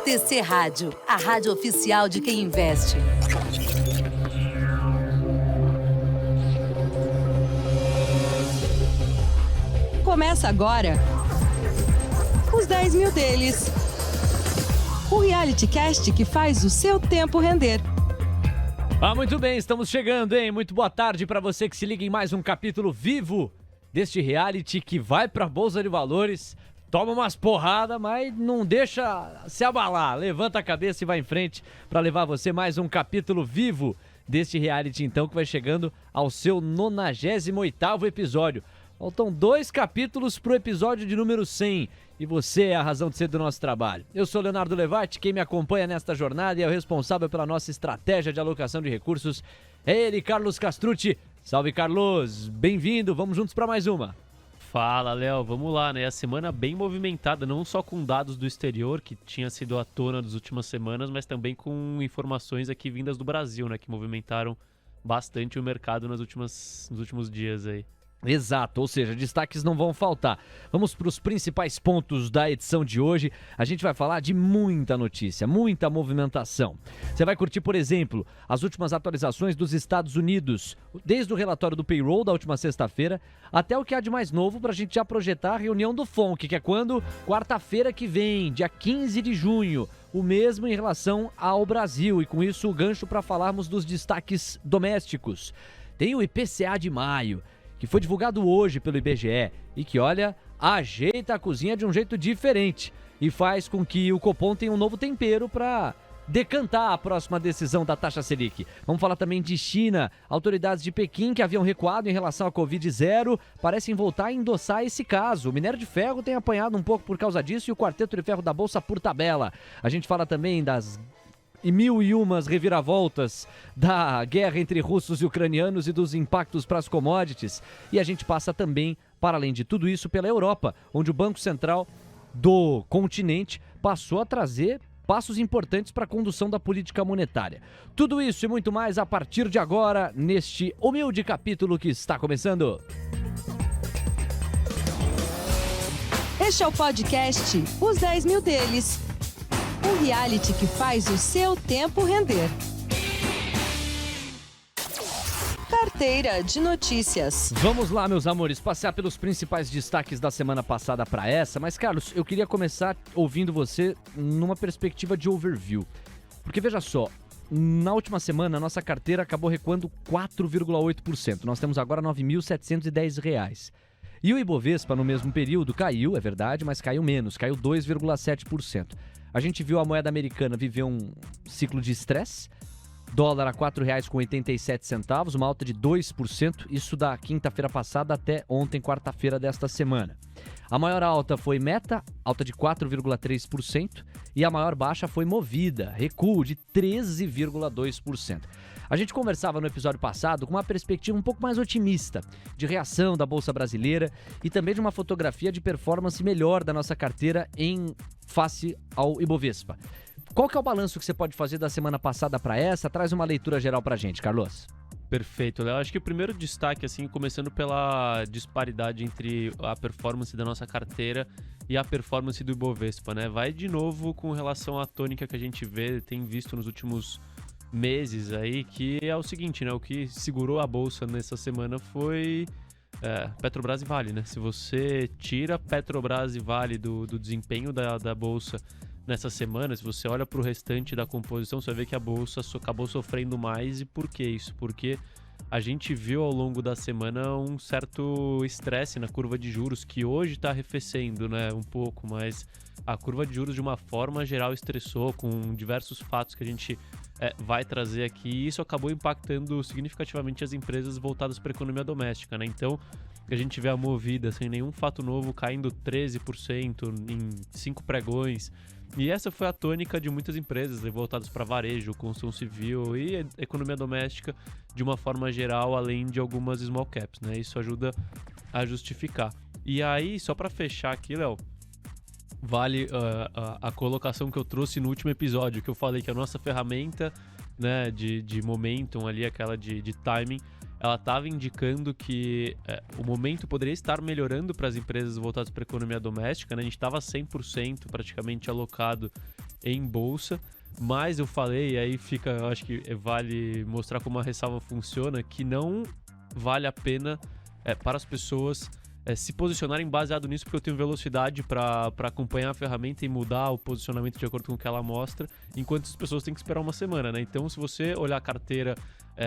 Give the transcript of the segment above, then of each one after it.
CTC Rádio, a rádio oficial de quem investe. Começa agora os 10 mil deles. O reality cast que faz o seu tempo render. Muito bem, estamos chegando, hein? Muito boa tarde para você que se liga em mais um capítulo vivo deste reality que vai pra Bolsa de Valores, toma umas porradas, mas não deixa se abalar. Levanta a cabeça e vai em frente para levar você mais um capítulo vivo deste reality, então, que vai chegando ao seu 98º episódio. Faltam 2 capítulos pro episódio de número 100 e você é a razão de ser do nosso trabalho. Eu sou Leonardo Levati, quem me acompanha nesta jornada e é o responsável pela nossa estratégia de alocação de recursos é ele, Carlos Castrucci. Salve, Carlos! Bem-vindo, vamos juntos para mais uma. Fala, Léo, vamos lá, né? A semana bem movimentada, não só com dados do exterior, que tinha sido à tona das últimas semanas, mas também com informações aqui vindas do Brasil, né? Que movimentaram bastante o mercado nos últimos dias aí. Exato, ou seja, destaques não vão faltar. Vamos para os principais pontos da edição de hoje. A gente vai falar de muita notícia, muita movimentação. Você vai curtir, por exemplo, as últimas atualizações dos Estados Unidos, desde o relatório do payroll da última sexta-feira até o que há de mais novo para a gente já projetar a reunião do FONC, que é quando? Quarta-feira que vem, dia 15 de junho. O mesmo em relação ao Brasil e com isso o gancho para falarmos dos destaques domésticos. Tem o IPCA de maio, que foi divulgado hoje pelo IBGE e que, olha, ajeita a cozinha de um jeito diferente e faz com que o Copom tenha um novo tempero para decantar a próxima decisão da taxa Selic. Vamos falar também de China. Autoridades de Pequim, que haviam recuado em relação à Covid-0, parecem voltar a endossar esse caso. O minério de ferro tem apanhado um pouco por causa disso e o quarteto de ferro da Bolsa por tabela. A gente fala também das mil e umas reviravoltas da guerra entre russos e ucranianos e dos impactos para as commodities. E a gente passa também, para além de tudo isso, pela Europa, onde o Banco Central do continente passou a trazer passos importantes para a condução da política monetária. Tudo isso e muito mais a partir de agora, neste humilde capítulo que está começando. Este é o podcast Os 10 mil deles. Um reality que faz o seu tempo render. Carteira de notícias. Vamos lá, meus amores, passar pelos principais destaques da semana passada para essa. Mas, Carlos, eu queria começar ouvindo você numa perspectiva de overview. Porque, veja só, na última semana a nossa carteira acabou recuando 4,8%. Nós temos agora R$ 9.710. E o Ibovespa, no mesmo período, caiu, é verdade, mas caiu menos, caiu 2,7%. A gente viu a moeda americana viver um ciclo de estresse, dólar a R$ 4,87, uma alta de 2%, isso da quinta-feira passada até ontem, quarta-feira desta semana. A maior alta foi Meta, alta de 4,3%, e a maior baixa foi Movida, recuo de 13,2%. A gente conversava no episódio passado com uma perspectiva um pouco mais otimista de reação da Bolsa Brasileira e também de uma fotografia de performance melhor da nossa carteira em face ao Ibovespa. Qual que é o balanço que você pode fazer da semana passada para essa? Traz uma leitura geral para a gente, Carlos. Perfeito, Léo. Acho que o primeiro destaque, assim, começando pela disparidade entre a performance da nossa carteira e a performance do Ibovespa, né? Vai de novo com relação à tônica que a gente tem visto nos últimos meses aí, que é o seguinte, né? O que segurou a Bolsa nessa semana foi Petrobras e Vale, né? Se você tira Petrobras e Vale do desempenho da Bolsa nessa semana, se você olha para o restante da composição, você vai ver que a Bolsa acabou sofrendo mais. E por que isso? Porque a gente viu ao longo da semana um certo estresse na curva de juros, que hoje está arrefecendo, né, um pouco, mas a curva de juros de uma forma geral estressou com diversos fatos que a gente vai trazer aqui, e isso acabou impactando significativamente as empresas voltadas para a economia doméstica, né? Então, a gente vê a Movida sem nenhum fato novo caindo 13% em 5 pregões. E essa foi a tônica de muitas empresas voltadas para varejo, construção civil e economia doméstica de uma forma geral, além de algumas small caps, né? Isso ajuda a justificar. E aí, só para fechar aqui, Léo, vale a colocação que eu trouxe no último episódio, que eu falei que a nossa ferramenta, né, de momentum ali, aquela de timing, ela estava indicando que o momento poderia estar melhorando para as empresas voltadas para a economia doméstica, né? A gente estava 100% praticamente alocado em bolsa. Mas eu falei, e aí fica, eu acho que vale mostrar como a ressalva funciona, que não vale a pena para as pessoas se posicionarem baseado nisso, porque eu tenho velocidade para acompanhar a ferramenta e mudar o posicionamento de acordo com o que ela mostra, enquanto as pessoas têm que esperar uma semana, né? Então, se você olhar a carteira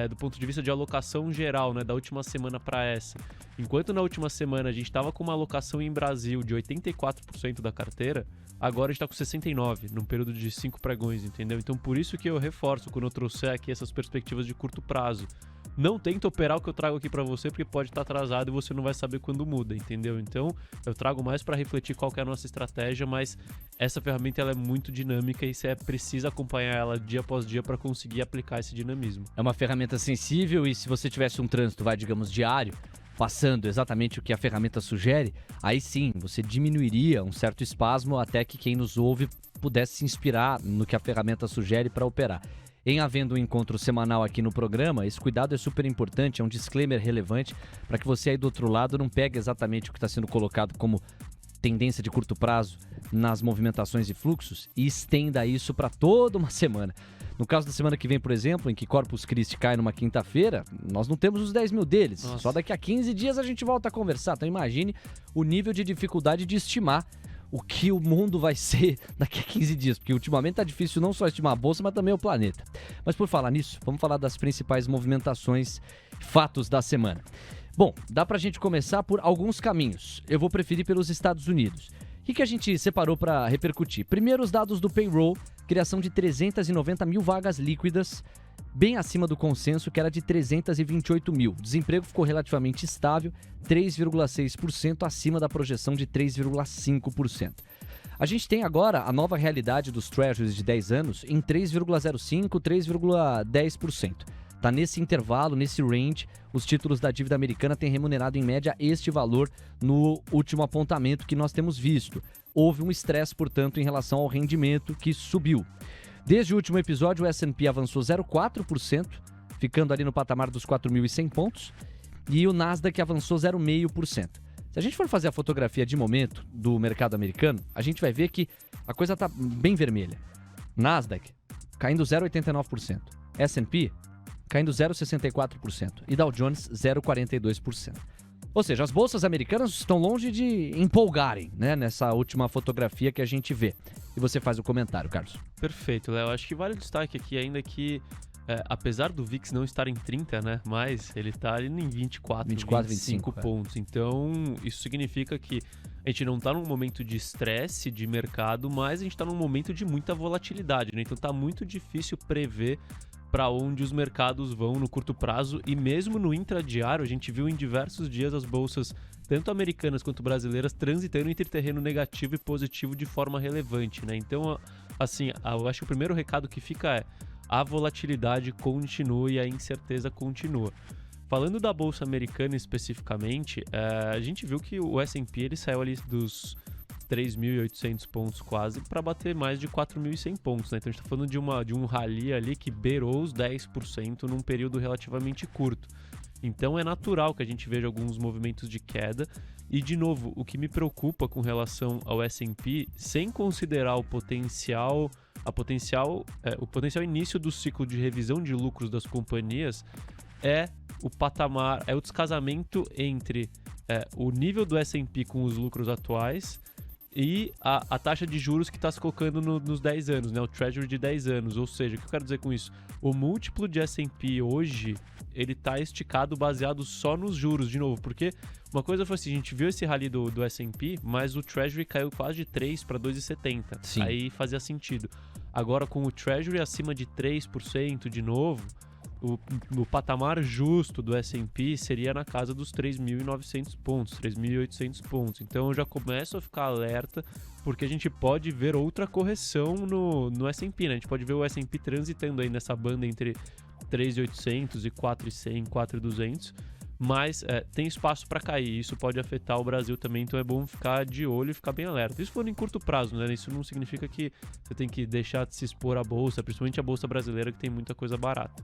do ponto de vista de alocação geral, né, da última semana para essa, enquanto na última semana a gente estava com uma alocação em Brasil de 84% da carteira, agora a gente está com 69%, num período de 5 pregões, entendeu? Então, por isso que eu reforço, quando eu trouxer aqui essas perspectivas de curto prazo, não tenta operar o que eu trago aqui para você, porque pode estar atrasado e você não vai saber quando muda, entendeu? Então, eu trago mais para refletir qual que é a nossa estratégia, mas essa ferramenta ela é muito dinâmica e você precisa acompanhar ela dia após dia para conseguir aplicar esse dinamismo. É uma ferramenta sensível e se você tivesse um trânsito, digamos, diário, passando exatamente o que a ferramenta sugere, aí sim, você diminuiria um certo espasmo até que quem nos ouve pudesse se inspirar no que a ferramenta sugere para operar. Em havendo um encontro semanal aqui no programa, esse cuidado é super importante, é um disclaimer relevante para que você aí do outro lado não pegue exatamente o que está sendo colocado como tendência de curto prazo nas movimentações e fluxos e estenda isso para toda uma semana. No caso da semana que vem, por exemplo, em que Corpus Christi cai numa quinta-feira, nós não temos os 10 mil deles. Nossa. Só daqui a 15 dias a gente volta a conversar. Então imagine o nível de dificuldade de estimar o que o mundo vai ser daqui a 15 dias, porque ultimamente tá difícil não só estimar a bolsa, mas também o planeta. Mas por falar nisso, vamos falar das principais movimentações, fatos da semana. Bom, dá pra gente começar por alguns caminhos. Eu vou preferir pelos Estados Unidos. O que a gente separou para repercutir? Primeiro, os dados do payroll, criação de 390 mil vagas líquidas, bem acima do consenso, que era de 328 mil. O desemprego ficou relativamente estável, 3,6% acima da projeção de 3,5%. A gente tem agora a nova realidade dos treasuries de 10 anos em 3,05%, 3,10%. Está nesse intervalo, nesse range, os títulos da dívida americana têm remunerado em média este valor no último apontamento que nós temos visto. Houve um estresse, portanto, em relação ao rendimento que subiu. Desde o último episódio, o S&P avançou 0,4%, ficando ali no patamar dos 4.100 pontos, e o Nasdaq avançou 0,5%. Se a gente for fazer a fotografia de momento do mercado americano, a gente vai ver que a coisa está bem vermelha. Nasdaq caindo 0,89%, S&P caindo 0,64% e Dow Jones 0,42%. Ou seja, as bolsas americanas estão longe de empolgarem, né, nessa última fotografia que a gente vê. E você faz o comentário, Carlos. Perfeito, Léo. Acho que vale o destaque aqui ainda que, apesar do VIX não estar em 30, né, mas ele está ali em 24, 25 pontos. Então, isso significa que a gente não está num momento de estresse de mercado, mas a gente está num momento de muita volatilidade, né? Então, está muito difícil prever para onde os mercados vão no curto prazo e mesmo no intradiário a gente viu em diversos dias as bolsas, tanto americanas quanto brasileiras, transitando entre terreno negativo e positivo de forma relevante, né? Então, assim, eu acho que o primeiro recado que fica é a volatilidade continua e a incerteza continua. Falando da bolsa americana especificamente, a gente viu que o S&P ele saiu ali dos 3.800 pontos quase para bater mais de 4.100 pontos, né? Então a gente está falando de um rally ali que beirou os 10% num período relativamente curto. Então é natural que a gente veja alguns movimentos de queda e, de novo, o que me preocupa com relação ao S&P, sem considerar o potencial início do ciclo de revisão de lucros das companhias, é o patamar, é o descasamento entre o nível do S&P com os lucros atuais e a taxa de juros que está se colocando nos 10 anos, né? O Treasury de 10 anos. Ou seja, o que eu quero dizer com isso? O múltiplo de S&P hoje, ele está esticado baseado só nos juros, de novo. Porque uma coisa foi assim, a gente viu esse rally do S&P, mas o Treasury caiu quase de 3 para 2,70. Aí fazia sentido. Agora, com o Treasury acima de 3% de novo, o patamar justo do S&P seria na casa dos 3.900 pontos, 3.800 pontos. Então eu já começo a ficar alerta, porque a gente pode ver outra correção no S&P, né? A gente pode ver o S&P transitando aí nessa banda entre 3.800 e 4.100, 4.200, mas tem espaço para cair. Isso pode afetar o Brasil também, então é bom ficar de olho e ficar bem alerta. Isso for em curto prazo, né? Isso não significa que você tem que deixar de se expor à bolsa, principalmente a bolsa brasileira, que tem muita coisa barata.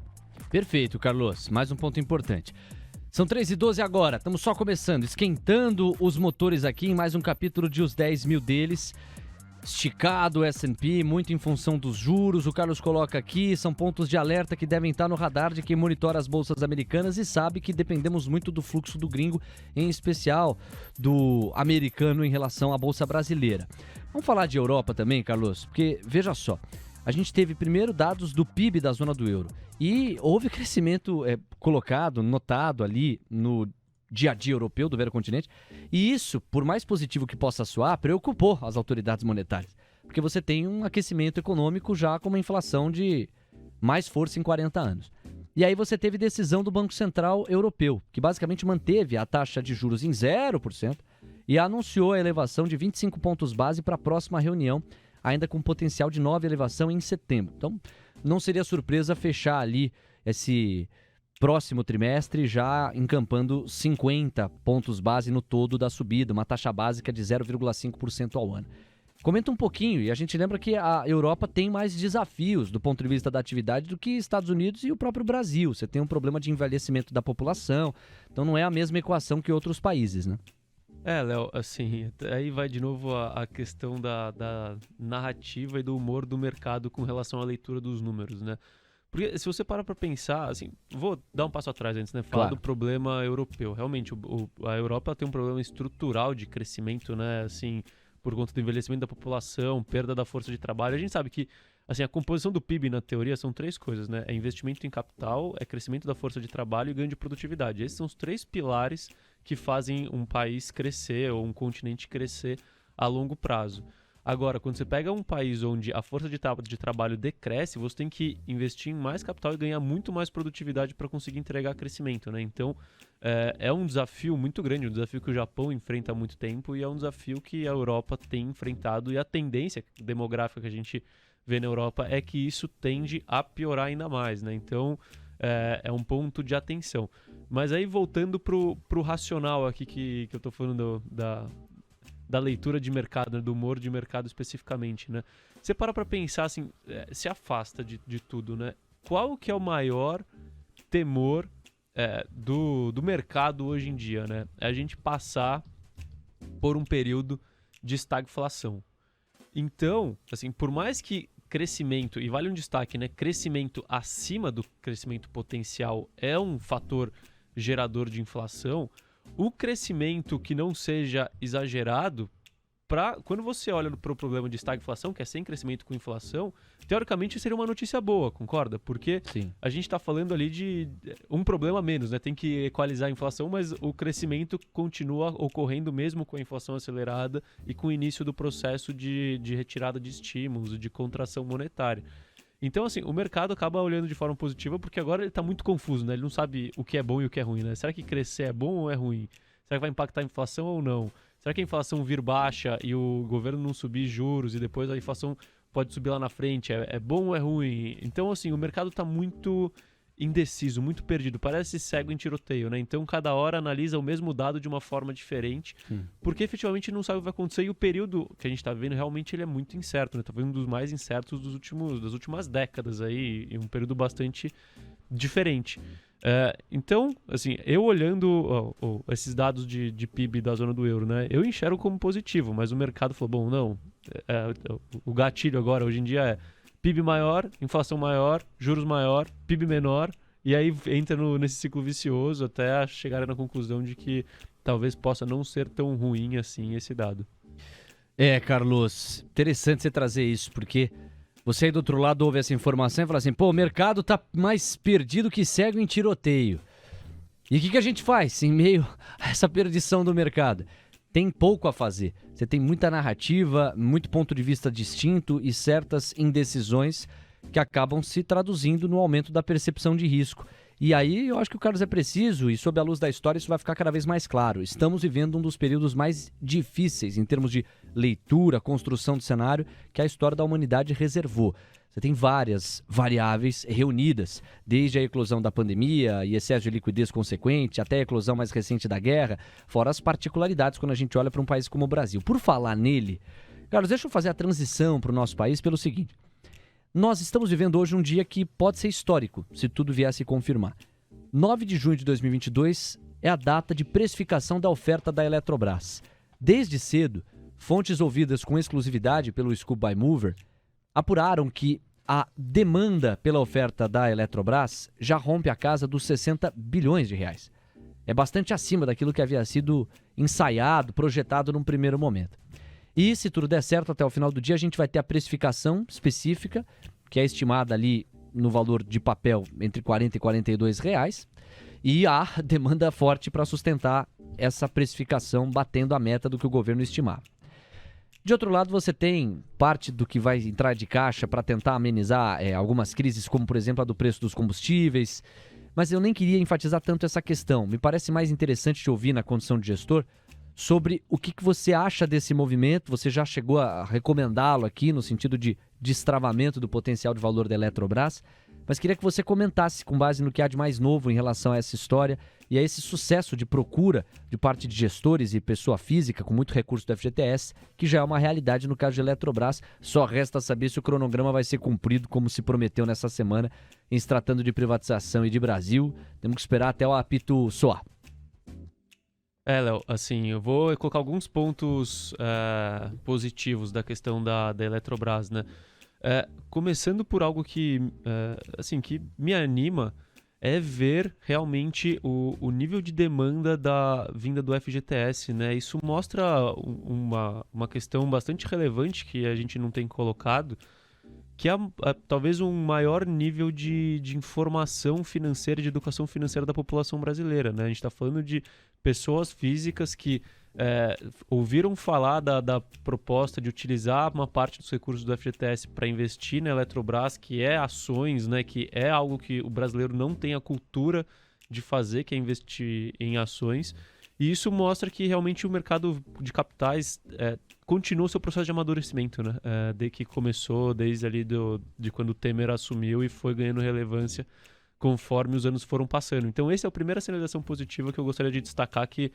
Perfeito, Carlos. Mais um ponto importante. São 3h12 agora, estamos só começando, esquentando os motores aqui em mais um capítulo de Os 10 Mil Deles. esticado o S&P, muito em função dos juros. O Carlos coloca aqui, são pontos de alerta que devem estar no radar de quem monitora as bolsas americanas e sabe que dependemos muito do fluxo do gringo, em especial do americano em relação à bolsa brasileira. Vamos falar de Europa também, Carlos, porque veja só, a gente teve primeiro dados do PIB da zona do euro e houve crescimento notado ali no dia a dia europeu do velho continente, e isso, por mais positivo que possa soar, preocupou as autoridades monetárias, porque você tem um aquecimento econômico já com uma inflação de mais força em 40 anos. E aí você teve decisão do Banco Central Europeu, que basicamente manteve a taxa de juros em 0% e anunciou a elevação de 25 pontos base para a próxima reunião, ainda com potencial de nova elevação em setembro. Então, não seria surpresa fechar ali esse próximo trimestre já encampando 50 pontos base no todo da subida, uma taxa básica de 0,5% ao ano. Comenta um pouquinho, e a gente lembra que a Europa tem mais desafios do ponto de vista da atividade do que Estados Unidos e o próprio Brasil. Você tem um problema de envelhecimento da população, então não é a mesma equação que outros países, né? Léo, assim, aí vai de novo a questão da narrativa e do humor do mercado com relação à leitura dos números, né? Porque se você parar para pensar, assim, vou dar um passo atrás antes, né? Falar do problema europeu. Realmente, a Europa tem um problema estrutural de crescimento, né? Assim, por conta do envelhecimento da população, perda da força de trabalho. A gente sabe que, assim, a composição do PIB, na teoria, são 3 coisas, né? É investimento em capital, é crescimento da força de trabalho e ganho de produtividade. Esses são os 3 pilares que fazem um país crescer ou um continente crescer a longo prazo. Agora, quando você pega um país onde a força de trabalho decresce, você tem que investir em mais capital e ganhar muito mais produtividade para conseguir entregar crescimento, né? Então, é um desafio muito grande, um desafio que o Japão enfrenta há muito tempo e é um desafio que a Europa tem enfrentado, e a tendência demográfica que a gente vê na Europa é que isso tende a piorar ainda mais, né? Então, é um ponto de atenção. Mas aí, voltando pro racional aqui que eu tô falando da leitura de mercado, né, do humor de mercado especificamente, né? Você para pensar, assim, se afasta de tudo, né? Qual que é o maior temor do mercado hoje em dia, né? É a gente passar por um período de estagflação. Então, assim, por mais que crescimento, e vale um destaque, né? Crescimento acima do crescimento potencial é um fator gerador de inflação. O crescimento que não seja exagerado, quando você olha para o problema de estagflação, que é sem crescimento com inflação, teoricamente seria uma notícia boa, concorda? Porque Sim. A gente está falando ali de um problema a menos, né? Tem que equalizar a inflação, mas o crescimento continua ocorrendo mesmo com a inflação acelerada e com o início do processo de retirada de estímulos, de contração monetária. Então, assim, o mercado acaba olhando de forma positiva porque agora ele está muito confuso, né? Ele não sabe o que é bom e o que é ruim, né? Será que crescer é bom ou é ruim? Será que vai impactar a inflação ou não? Será que a inflação vir baixa e o governo não subir juros e depois a inflação pode subir lá na frente? É bom ou é ruim? Então, assim, o mercado está muito indeciso, muito perdido. Parece cego em tiroteio, né? Então, cada hora analisa o mesmo dado de uma forma diferente, porque efetivamente não sabe o que vai acontecer, e o período que a gente está vendo realmente ele é muito incerto, né? Talvez um dos mais incertos das últimas décadas aí, e um período bastante diferente. Então, assim, eu olhando esses dados de PIB da zona do euro, né? Eu enxergo como positivo, mas o mercado falou, bom, não, o gatilho agora, hoje em dia é PIB maior, inflação maior, juros maior, PIB menor, e aí entra nesse ciclo vicioso até chegar na conclusão de que talvez possa não ser tão ruim assim esse dado. Carlos, interessante você trazer isso, porque você aí do outro lado ouve essa informação e fala assim, pô, o mercado tá mais perdido que cego em tiroteio. E o que a gente faz em meio a essa perdição do mercado? Tem pouco a fazer. Você tem muita narrativa, muito ponto de vista distinto e certas indecisões que acabam se traduzindo no aumento da percepção de risco. E aí eu acho que o Carlos é preciso, e sob a luz da história isso vai ficar cada vez mais claro. Estamos vivendo um dos períodos mais difíceis em termos de leitura, construção de cenário que a história da humanidade reservou. Você tem várias variáveis reunidas, desde a eclosão da pandemia e excesso de liquidez consequente, até a eclosão mais recente da guerra, fora as particularidades quando a gente olha para um país como o Brasil. Por falar nele, Carlos, deixa eu fazer a transição para o nosso país pelo seguinte. Nós estamos vivendo hoje um dia que pode ser histórico, se tudo vier a se confirmar. 9 de junho de 2022 é a data de precificação da oferta da Eletrobras. Desde cedo, fontes ouvidas com exclusividade pelo Scoop by Mover apuraram que a demanda pela oferta da Eletrobras já rompe a casa dos 60 bilhões de reais. É bastante acima daquilo que havia sido ensaiado, projetado num primeiro momento. E se tudo der certo, até o final do dia a gente vai ter a precificação específica, que é estimada ali no valor de papel entre 40 e 42 reais, e há demanda forte para sustentar essa precificação, batendo a meta do que o governo estimava. De outro lado, você tem parte do que vai entrar de caixa para tentar amenizar algumas crises, como por exemplo a do preço dos combustíveis, mas eu nem queria enfatizar tanto essa questão. Me parece mais interessante te ouvir na condição de gestor sobre o que você acha desse movimento. Você já chegou a recomendá-lo aqui no sentido de destravamento do potencial de valor da Eletrobras, mas queria que você comentasse com base no que há de mais novo em relação a essa história e a esse sucesso de procura de parte de gestores e pessoa física com muito recurso do FGTS, que já é uma realidade no caso de Eletrobras. Só resta saber se o cronograma vai ser cumprido como se prometeu nessa semana em se tratando de privatização e de Brasil. Temos que esperar até o apito soar. Léo, assim, eu vou colocar alguns pontos positivos da questão da Eletrobras, né? Começando por algo que me anima, é ver realmente o nível de demanda da vinda do FGTS, né? Isso mostra uma questão bastante relevante que a gente não tem colocado, que é talvez um maior nível de informação financeira, de educação financeira da população brasileira, né? A gente está falando de pessoas físicas que ouviram falar da proposta de utilizar uma parte dos recursos do FGTS para investir na Eletrobras, que é ações, né, que é algo que o brasileiro não tem a cultura de fazer, que é investir em ações. E isso mostra que realmente o mercado de capitais continua o seu processo de amadurecimento, né? De que começou desde ali de quando o Temer assumiu e foi ganhando relevância conforme os anos foram passando. Então, essa é a primeira sinalização positiva que eu gostaria de destacar, que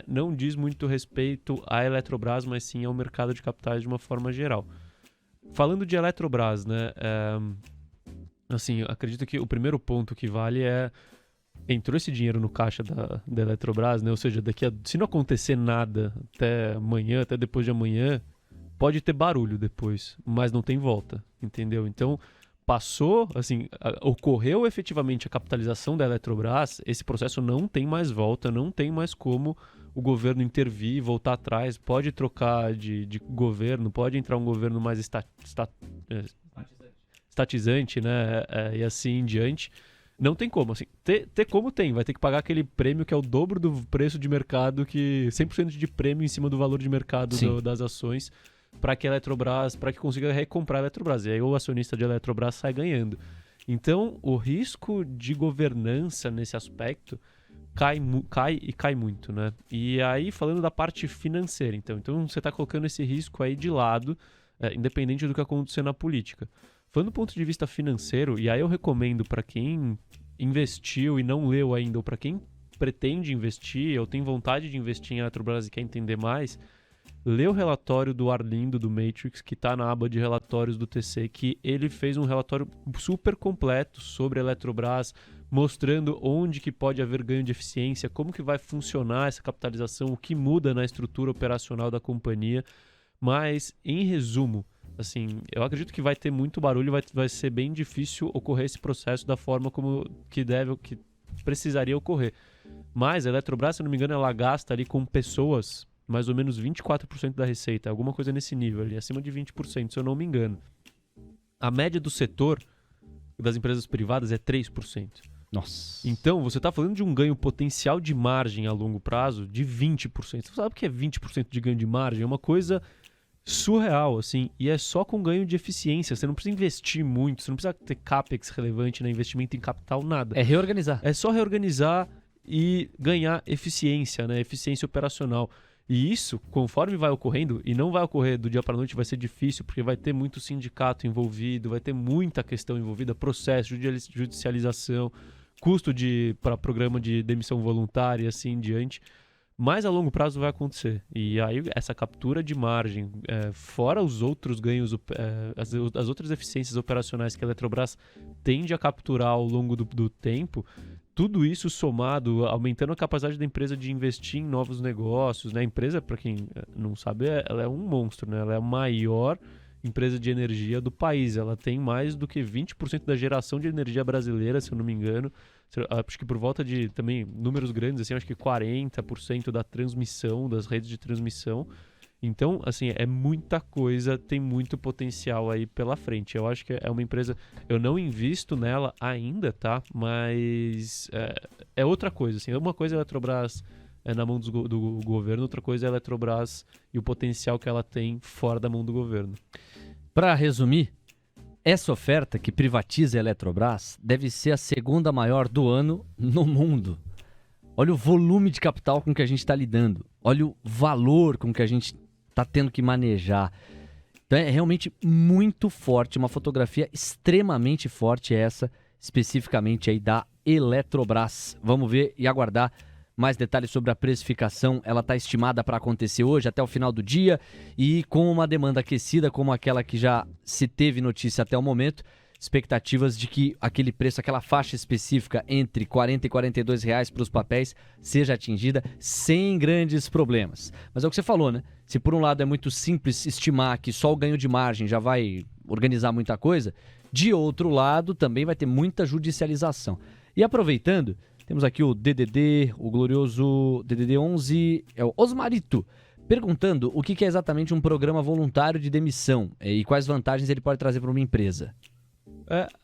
não diz muito respeito à Eletrobras, mas sim ao mercado de capitais de uma forma geral. Falando de Eletrobras, né? Eu acredito que o primeiro ponto que vale entrou esse dinheiro no caixa da Eletrobras, né? Ou seja, se não acontecer nada até amanhã, até depois de amanhã, pode ter barulho depois, mas não tem volta, entendeu? Então, ocorreu efetivamente a capitalização da Eletrobras, esse processo não tem mais volta, não tem mais como o governo intervir, voltar atrás, pode trocar de governo, pode entrar um governo mais estatizante, né? E assim em diante. Não tem como, assim, ter como tem, vai ter que pagar aquele prêmio que é o dobro do preço de mercado, que 100% de prêmio em cima do valor de mercado das ações, para que a Eletrobras, para que consiga recomprar a Eletrobras. E aí o acionista de Eletrobras sai ganhando. Então, o risco de governança nesse aspecto cai muito, né? E aí, falando da parte financeira, então você está colocando esse risco aí de lado, independente do que acontecer na política. Falando do ponto de vista financeiro, e aí eu recomendo para quem investiu e não leu ainda, ou para quem pretende investir, ou tem vontade de investir em Eletrobras e quer entender mais, lê o relatório do Arlindo, do Matrix, que está na aba de relatórios do TC, que ele fez um relatório super completo sobre a Eletrobras, mostrando onde que pode haver ganho de eficiência, como que vai funcionar essa capitalização, o que muda na estrutura operacional da companhia. Mas, em resumo, assim, eu acredito que vai ter muito barulho, vai ser bem difícil ocorrer esse processo da forma como que precisaria ocorrer. Mas a Eletrobras, se não me engano, ela gasta ali com pessoas mais ou menos 24% da receita, alguma coisa nesse nível ali, acima de 20%, se eu não me engano. A média do setor das empresas privadas é 3%. Nossa. Então, você está falando de um ganho potencial de margem a longo prazo de 20%. Você sabe o que é 20% de ganho de margem? É uma coisa surreal, assim, e é só com ganho de eficiência. Você não precisa investir muito, você não precisa ter CAPEX relevante, né? Investimento em capital, nada. É reorganizar. É só reorganizar e ganhar eficiência, né? Eficiência operacional. E isso, conforme vai ocorrendo, e não vai ocorrer do dia para a noite, vai ser difícil, porque vai ter muito sindicato envolvido, vai ter muita questão envolvida, processo, judicialização, custo para programa de demissão voluntária e assim em diante. Mas a longo prazo vai acontecer. E aí essa captura de margem, fora os outros ganhos, as outras eficiências operacionais que a Eletrobras tende a capturar ao longo do tempo, tudo isso somado, aumentando a capacidade da empresa de investir em novos negócios, né? A empresa, para quem não sabe, ela é um monstro, né? Ela é a maior empresa de energia do país. Ela tem mais do que 20% da geração de energia brasileira, se eu não me engano. Acho que por volta de, também, números grandes, assim, acho que 40% da transmissão, das redes de transmissão. Então, assim, é muita coisa, tem muito potencial aí pela frente. Eu acho que é uma empresa, eu não invisto nela ainda, tá? Mas é outra coisa, assim. Uma coisa é a Eletrobras na mão do governo, outra coisa é a Eletrobras e o potencial que ela tem fora da mão do governo. Para resumir, essa oferta que privatiza a Eletrobras deve ser a segunda maior do ano no mundo. Olha o volume de capital com que a gente está lidando. Olha o valor com que a gente está tendo que manejar. Então é realmente muito forte, uma fotografia extremamente forte essa, especificamente aí da Eletrobras. Vamos ver e aguardar mais detalhes sobre a precificação. Ela está estimada para acontecer hoje, até o final do dia, e com uma demanda aquecida, como aquela que já se teve notícia até o momento, expectativas de que aquele preço, aquela faixa específica entre R$40 e R$42 para os papéis seja atingida sem grandes problemas. Mas é o que você falou, né? Se por um lado é muito simples estimar que só o ganho de margem já vai organizar muita coisa, de outro lado também vai ter muita judicialização. E aproveitando, temos aqui o DDD, o glorioso DDD 11, é o Osmarito, perguntando o que é exatamente um programa voluntário de demissão e quais vantagens ele pode trazer para uma empresa.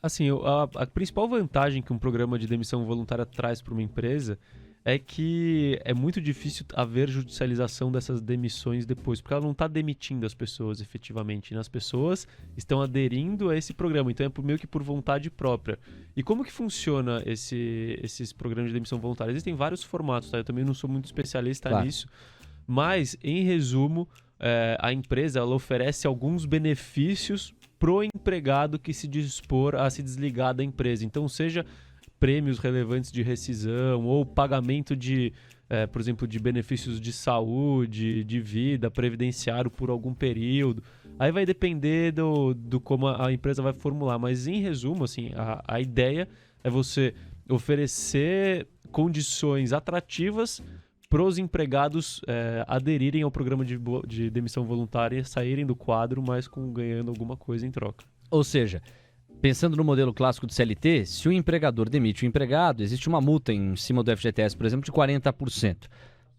Assim, a principal vantagem que um programa de demissão voluntária traz para uma empresa é que é muito difícil haver judicialização dessas demissões depois, porque ela não está demitindo as pessoas efetivamente, né? As pessoas estão aderindo a esse programa, então é meio que por vontade própria. E como que funciona esses programas de demissão voluntária? Existem vários formatos, tá? Eu também não sou muito especialista nisso, mas, em resumo, a empresa ela oferece alguns benefícios pro empregado que se dispor a se desligar da empresa. Então, seja prêmios relevantes de rescisão ou pagamento de, por exemplo, de benefícios de saúde, de vida, previdenciário por algum período. Aí vai depender do como a empresa vai formular. Mas, em resumo, assim, a ideia é você oferecer condições atrativas para os empregados aderirem ao programa de demissão voluntária, saírem do quadro, mas ganhando alguma coisa em troca. Ou seja, pensando no modelo clássico do CLT, se o empregador demite o empregado, existe uma multa em cima do FGTS, por exemplo, de 40%.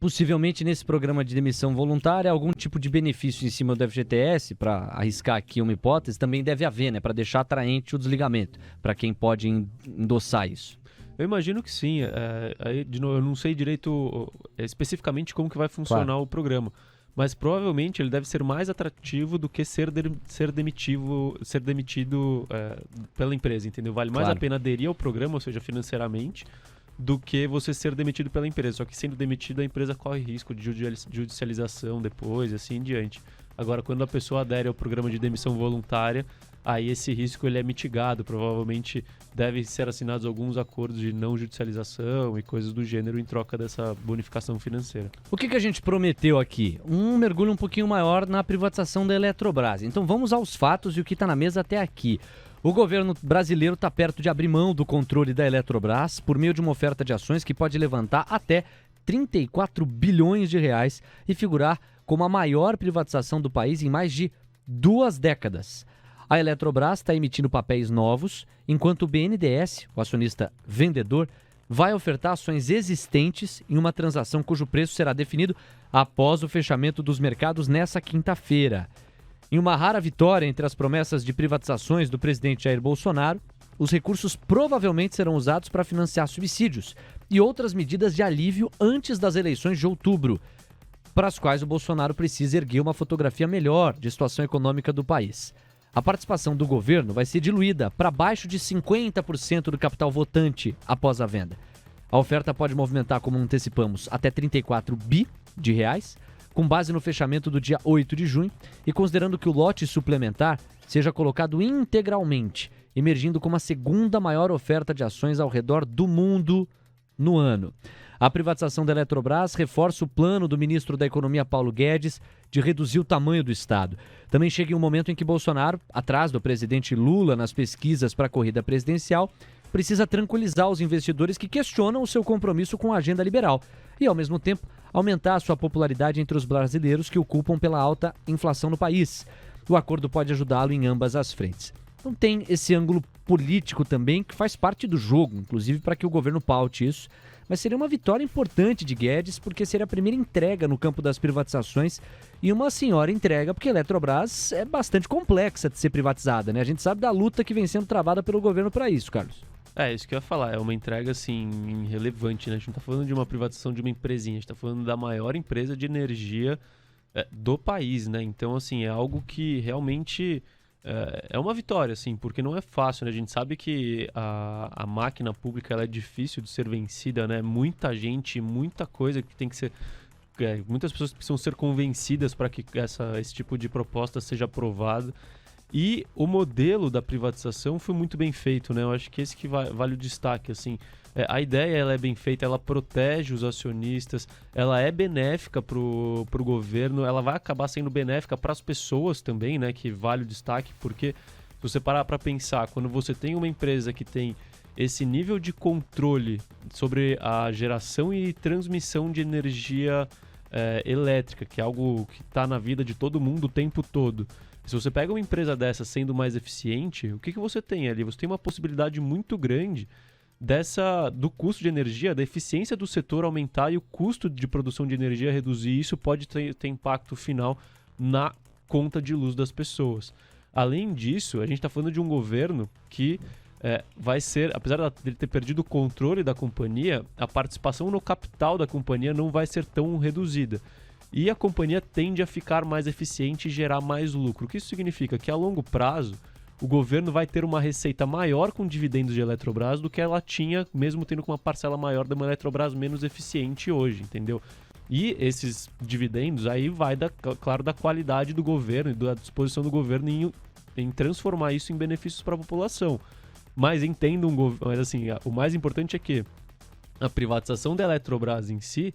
Possivelmente nesse programa de demissão voluntária, algum tipo de benefício em cima do FGTS, para arriscar aqui uma hipótese, também deve haver, né, para deixar atraente o desligamento, para quem pode endossar isso. Eu imagino que sim. Aí, de novo, eu não sei direito especificamente como que vai funcionar o programa, mas provavelmente ele deve ser mais atrativo do que ser demitido pela empresa, entendeu? Vale mais a pena aderir ao programa, ou seja, financeiramente, do que você ser demitido pela empresa. Só que sendo demitido, a empresa corre risco de judicialização depois, assim em diante. Agora, quando a pessoa adere ao programa de demissão voluntária, aí esse risco ele é mitigado. Provavelmente devem ser assinados alguns acordos de não judicialização e coisas do gênero em troca dessa bonificação financeira. O que a gente prometeu aqui? Um mergulho um pouquinho maior na privatização da Eletrobras. Então vamos aos fatos e o que está na mesa até aqui. O governo brasileiro está perto de abrir mão do controle da Eletrobras por meio de uma oferta de ações que pode levantar até 34 bilhões de reais e figurar como a maior privatização do país em mais de 2 décadas. A Eletrobras está emitindo papéis novos, enquanto o BNDES, o acionista vendedor, vai ofertar ações existentes em uma transação cujo preço será definido após o fechamento dos mercados nessa quinta-feira. Em uma rara vitória entre as promessas de privatizações do presidente Jair Bolsonaro, os recursos provavelmente serão usados para financiar subsídios e outras medidas de alívio antes das eleições de outubro, para as quais o Bolsonaro precisa erguer uma fotografia melhor de situação econômica do país. A participação do governo vai ser diluída para abaixo de 50% do capital votante após a venda. A oferta pode movimentar, como antecipamos, até 34 bi de reais, com base no fechamento do dia 8 de junho e considerando que o lote suplementar seja colocado integralmente, emergindo como a segunda maior oferta de ações ao redor do mundo no ano. A privatização da Eletrobras reforça o plano do ministro da Economia, Paulo Guedes, de reduzir o tamanho do Estado. Também chega em um momento em que Bolsonaro, atrás do presidente Lula nas pesquisas para a corrida presidencial, precisa tranquilizar os investidores que questionam o seu compromisso com a agenda liberal e, ao mesmo tempo, aumentar a sua popularidade entre os brasileiros que o culpam pela alta inflação no país. O acordo pode ajudá-lo em ambas as frentes. Então tem esse ângulo político também que faz parte do jogo, inclusive para que o governo paute isso. Mas seria uma vitória importante de Guedes, porque seria a primeira entrega no campo das privatizações e uma senhora entrega, porque a Eletrobras é bastante complexa de ser privatizada, né? A gente sabe da luta que vem sendo travada pelo governo para isso, Carlos. É, isso que eu ia falar, é uma entrega, assim, relevante, né? A gente não tá falando de uma privatização de uma empresinha, a gente tá falando da maior empresa de energia do país, né? Então, assim, é algo que realmente é uma vitória, assim, porque não é fácil, né? A gente sabe que a máquina pública ela é difícil de ser vencida, né? Muita gente, muita coisa que tem que ser... muitas pessoas precisam ser convencidas para que esse tipo de proposta seja aprovado. E o modelo da privatização foi muito bem feito, né? Eu acho que esse que vale o destaque, assim. A ideia ela é bem feita, ela protege os acionistas, ela é benéfica pro governo, ela vai acabar sendo benéfica para as pessoas também, né? Que vale o destaque, porque se você parar para pensar, quando você tem uma empresa que tem esse nível de controle sobre a geração e transmissão de energia elétrica, que é algo que está na vida de todo mundo o tempo todo. Se você pega uma empresa dessa sendo mais eficiente, o que você tem ali? Você tem uma possibilidade muito grande do custo de energia, da eficiência do setor aumentar e o custo de produção de energia reduzir. Isso pode ter impacto final na conta de luz das pessoas. Além disso, a gente está falando de um governo que vai ser, apesar de ter perdido o controle da companhia, a participação no capital da companhia não vai ser tão reduzida. E a companhia tende a ficar mais eficiente e gerar mais lucro. O que isso significa? Que a longo prazo, o governo vai ter uma receita maior com dividendos de Eletrobras do que ela tinha, mesmo tendo com uma parcela maior de uma Eletrobras menos eficiente hoje, entendeu? E esses dividendos aí vai, claro, da qualidade do governo e da disposição do governo em transformar isso em benefícios para a população. Mas entendo mas assim, o mais importante é que a privatização da Eletrobras em si,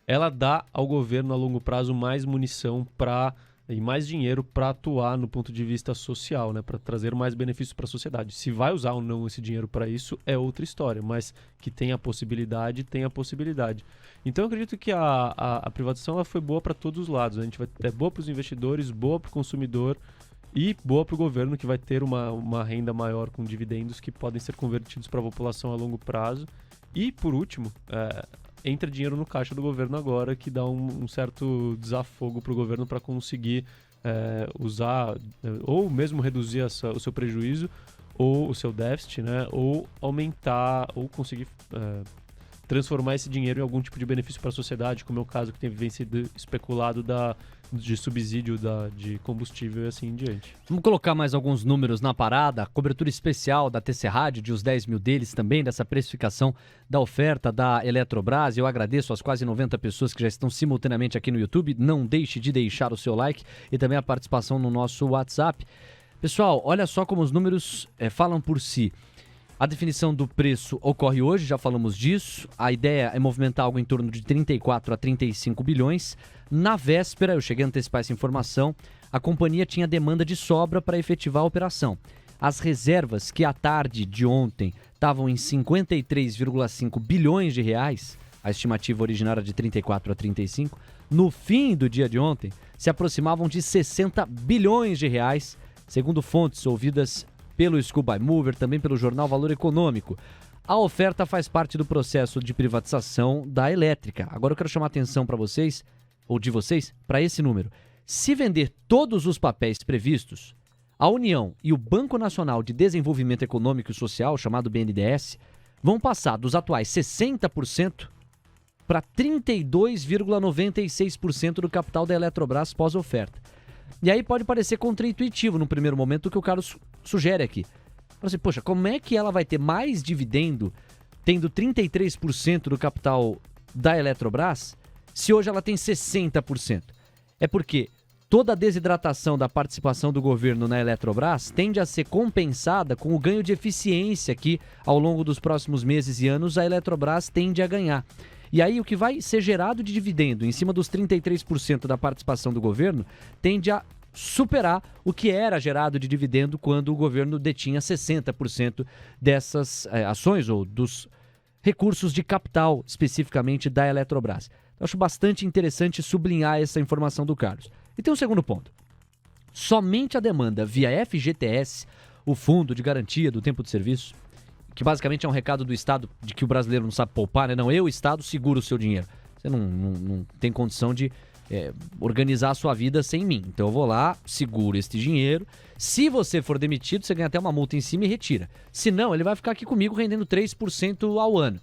ela dá ao governo a longo prazo mais munição e mais dinheiro para atuar no ponto de vista social, né? Para trazer mais benefícios para a sociedade. Se vai usar ou não esse dinheiro para isso é outra história, mas que tem a possibilidade, tem a possibilidade. Então eu acredito que a privatização ela foi boa para todos os lados. A gente é boa para os investidores, boa para o consumidor e boa para o governo, que vai ter uma renda maior com dividendos que podem ser convertidos para a população a longo prazo. E, por último, entra dinheiro no caixa do governo agora, que dá um certo desafogo para o governo para conseguir usar, ou mesmo reduzir o seu prejuízo, ou o seu déficit, né? Ou aumentar, ou conseguir transformar esse dinheiro em algum tipo de benefício para a sociedade, como é o caso que tem sido especulado de subsídio de combustível e assim em diante. Vamos colocar mais alguns números na parada. A cobertura especial da TC Rádio, de os 10 mil deles também, dessa precificação da oferta da Eletrobras. Eu agradeço às quase 90 pessoas que já estão simultaneamente aqui no YouTube. Não deixe de deixar o seu like e também a participação no nosso WhatsApp. Pessoal, olha só como os números falam por si. A definição do preço ocorre hoje, já falamos disso. A ideia é movimentar algo em torno de 34 a 35 bilhões. Na véspera, eu cheguei a antecipar essa informação, a companhia tinha demanda de sobra para efetivar a operação. As reservas, que à tarde de ontem estavam em 53,5 bilhões de reais, a estimativa originária de 34 a 35, no fim do dia de ontem, se aproximavam de 60 bilhões de reais, segundo fontes ouvidas pelo School by Mover, também pelo jornal Valor Econômico. A oferta faz parte do processo de privatização da elétrica. Agora eu quero chamar a atenção para vocês, ou de vocês, para esse número. Se vender todos os papéis previstos, a União e o Banco Nacional de Desenvolvimento Econômico e Social, chamado BNDES, vão passar dos atuais 60% para 32,96% do capital da Eletrobras pós-oferta. E aí pode parecer contraintuitivo no primeiro momento o que o Carlos sugere aqui. Assim, poxa, como é que ela vai ter mais dividendo tendo 33% do capital da Eletrobras se hoje ela tem 60%? É porque toda a desidratação da participação do governo na Eletrobras tende a ser compensada com o ganho de eficiência que, ao longo dos próximos meses e anos, a Eletrobras tende a ganhar. E aí o que vai ser gerado de dividendo em cima dos 33% da participação do governo tende a superar o que era gerado de dividendo quando o governo detinha 60% dessas ações ou dos recursos de capital, especificamente da Eletrobras. Eu acho bastante interessante sublinhar essa informação do Carlos. E tem um segundo ponto. Somente a demanda via FGTS, o Fundo de Garantia do Tempo de Serviço, que basicamente é um recado do Estado de que o brasileiro não sabe poupar, né? Não, eu, Estado, seguro o seu dinheiro. Você não tem condição de organizar a sua vida sem mim. Então eu vou lá, seguro este dinheiro. Se você for demitido, você ganha até uma multa em cima e retira. Se não, ele vai ficar aqui comigo rendendo 3% ao ano.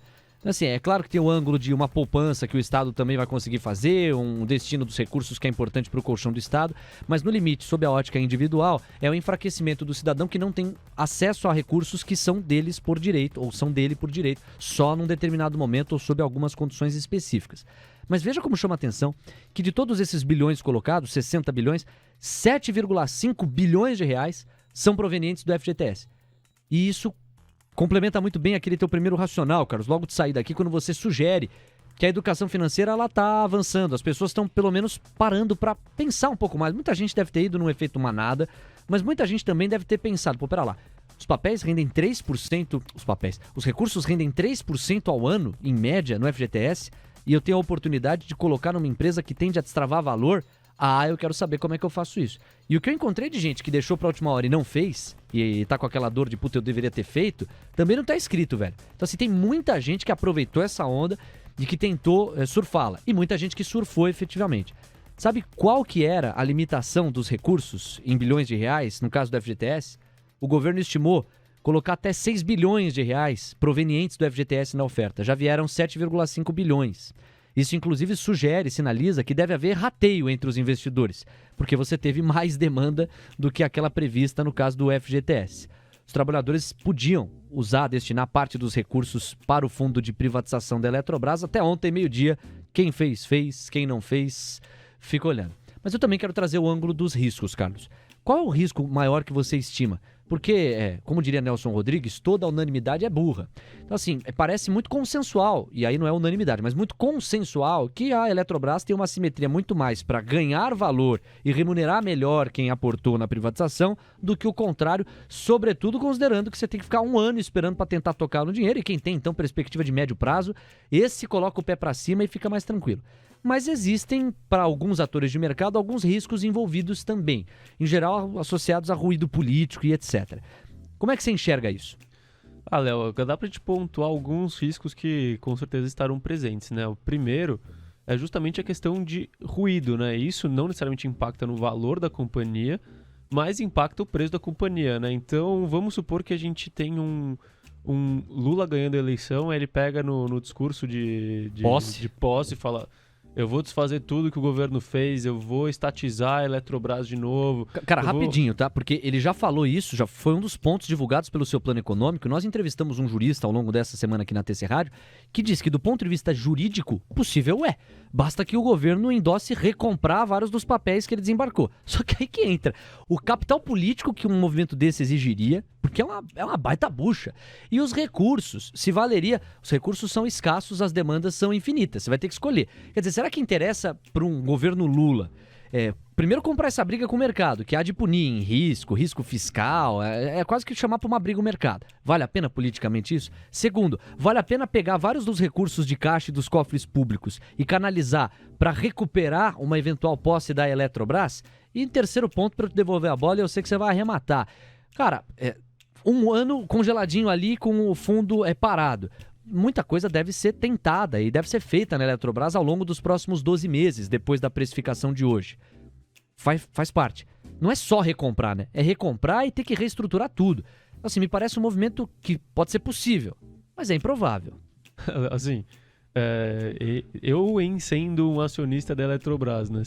Assim, é claro que tem o ângulo de uma poupança que o Estado também vai conseguir fazer, um destino dos recursos que é importante para o colchão do Estado, mas no limite, sob a ótica individual, é o enfraquecimento do cidadão que não tem acesso a recursos que são deles por direito, ou são dele por direito, só num determinado momento ou sob algumas condições específicas. Mas veja como chama a atenção que de todos esses bilhões colocados, 60 bilhões, 7,5 bilhões de reais são provenientes do FGTS. E isso complementa muito bem aquele teu primeiro racional, Carlos, logo de sair daqui, quando você sugere que a educação financeira ela está avançando, as pessoas estão pelo menos parando para pensar um pouco mais. Muita gente deve ter ido num efeito manada, mas muita gente também deve ter pensado, pô, pera lá, os papéis rendem 3%, os recursos rendem 3% ao ano, em média, no FGTS, e eu tenho a oportunidade de colocar numa empresa que tende a destravar valor. Eu quero saber como é que eu faço isso. E o que eu encontrei de gente que deixou pra última hora e não fez, e tá com aquela dor de puta, eu deveria ter feito, também não tá escrito, velho. Então assim, tem muita gente que aproveitou essa onda e que tentou surfá-la. E muita gente que surfou efetivamente. Sabe qual que era a limitação dos recursos em bilhões de reais, no caso do FGTS? O governo estimou colocar até 6 bilhões de reais provenientes do FGTS na oferta. Já vieram 7,5 bilhões. Isso, inclusive, sinaliza que deve haver rateio entre os investidores, porque você teve mais demanda do que aquela prevista no caso do FGTS. Os trabalhadores podiam destinar parte dos recursos para o fundo de privatização da Eletrobras até ontem, meio-dia. Quem fez, fez. Quem não fez, fica olhando. Mas eu também quero trazer o ângulo dos riscos, Carlos. Qual é o risco maior que você estima? Porque, como diria Nelson Rodrigues, toda unanimidade é burra. Então, assim, parece muito consensual, e aí não é unanimidade, mas muito consensual que a Eletrobras tem uma simetria muito mais para ganhar valor e remunerar melhor quem aportou na privatização do que o contrário, sobretudo considerando que você tem que ficar um ano esperando para tentar tocar no dinheiro, e quem tem, então, perspectiva de médio prazo, esse coloca o pé para cima e fica mais tranquilo. Mas existem, para alguns atores de mercado, alguns riscos envolvidos também, em geral associados a ruído político e etc. Como é que você enxerga isso? Léo, dá pra gente pontuar alguns riscos que com certeza estarão presentes, né? O primeiro é justamente a questão de ruído, né? Isso não necessariamente impacta no valor da companhia, mas impacta o preço da companhia, né? Então, vamos supor que a gente tem um Lula ganhando a eleição, aí ele pega no discurso de posse e fala: eu vou desfazer tudo que o governo fez, eu vou estatizar a Eletrobras de novo. Cara, rapidinho, tá? Porque ele já falou isso, já foi um dos pontos divulgados pelo seu plano econômico. Nós entrevistamos um jurista ao longo dessa semana aqui na TC Rádio, que disse que do ponto de vista jurídico, possível é. Basta que o governo endosse recomprar vários dos papéis que ele desembarcou. Só que aí que entra o capital político que um movimento desse exigiria, porque é uma baita bucha. E os recursos, se valeria... Os recursos são escassos, as demandas são infinitas. Você vai ter que escolher. Quer dizer, será que interessa para um governo Lula primeiro comprar essa briga com o mercado, que há de punir em risco fiscal, é quase que chamar para uma briga o mercado. Vale a pena politicamente isso? Segundo, vale a pena pegar vários dos recursos de caixa e dos cofres públicos e canalizar para recuperar uma eventual posse da Eletrobras? E em terceiro ponto, para eu te devolver a bola, eu sei que você vai arrematar. Cara, um ano congeladinho ali com o fundo parado. Muita coisa deve ser tentada e deve ser feita na Eletrobras ao longo dos próximos 12 meses, depois da precificação de hoje. Faz parte. Não é só recomprar, né? É recomprar e ter que reestruturar tudo. Assim, me parece um movimento que pode ser possível, mas é improvável. Assim, eu sendo um acionista da Eletrobras, né?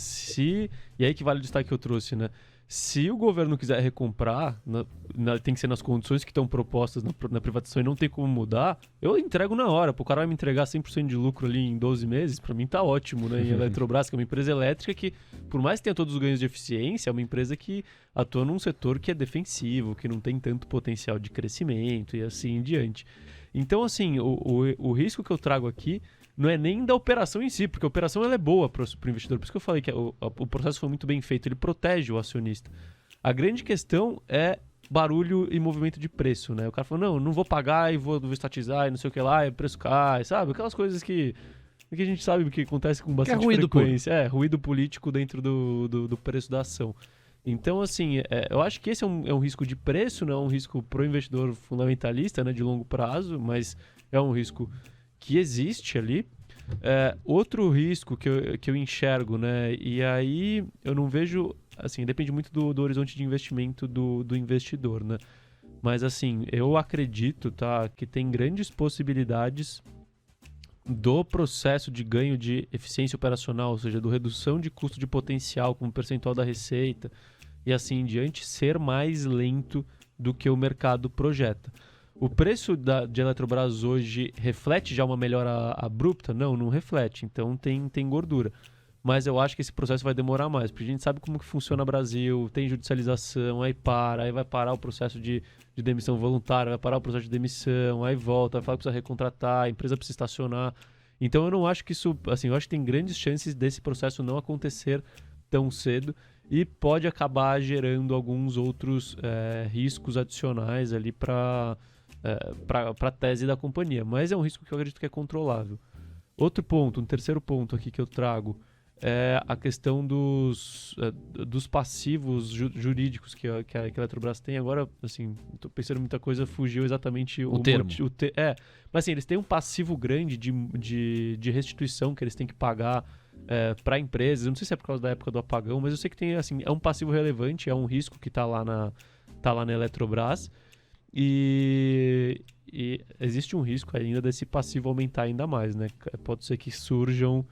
E aí que vale o destaque que eu trouxe, né? Se o governo quiser recomprar, tem que ser nas condições que estão propostas na privatização e não tem como mudar, eu entrego na hora. O cara vai me entregar 100% de lucro ali em 12 meses, pra mim tá ótimo, né? E a Eletrobras, que é uma empresa elétrica que, por mais que tenha todos os ganhos de eficiência, é uma empresa que atua num setor que é defensivo, que não tem tanto potencial de crescimento e assim em diante. Então, assim, o risco que eu trago aqui não é nem da operação em si, porque a operação ela é boa para o investidor. Por isso que eu falei que o processo foi muito bem feito, ele protege o acionista. A grande questão é barulho e movimento de preço, né? O cara falou, não vou pagar e vou estatizar e não sei o que lá, e o preço cai, sabe? Aquelas coisas que a gente sabe que acontece com bastante frequência. Ruído político dentro do preço da ação. Então, assim, eu acho que esse é um risco de preço, não é um risco pro investidor fundamentalista, né, de longo prazo, mas é um risco que existe ali. Outro risco que eu enxergo, né, e aí eu não vejo, assim, depende muito do horizonte de investimento do investidor, né, mas assim, eu acredito, tá, que tem grandes possibilidades do processo de ganho de eficiência operacional, ou seja, do redução de custo de potencial como percentual da receita e assim em diante, ser mais lento do que o mercado projeta. O preço de Eletrobras hoje reflete já uma melhora abrupta? Não reflete. Então tem gordura. Mas eu acho que esse processo vai demorar mais, porque a gente sabe como que funciona o Brasil, tem judicialização, aí vai parar o processo de demissão voluntária, vai parar o processo de demissão, aí volta, vai falar que precisa recontratar, a empresa precisa estacionar. Então eu não acho que isso, assim, eu acho que tem grandes chances desse processo não acontecer tão cedo e pode acabar gerando alguns outros riscos adicionais ali para a tese da companhia, mas é um risco que eu acredito que é controlável. Outro ponto, um terceiro ponto aqui que eu trago é a questão dos passivos jurídicos que a Eletrobras tem. Agora, assim, estou pensando em muita coisa, fugiu exatamente o termo. Mas assim, eles têm um passivo grande de restituição que eles têm que pagar para empresas. Eu não sei se é por causa da época do apagão, mas eu sei que tem, assim, é um passivo relevante, é um risco que está lá na Eletrobras. E existe um risco ainda desse passivo aumentar ainda mais, né? Pode ser que surjam,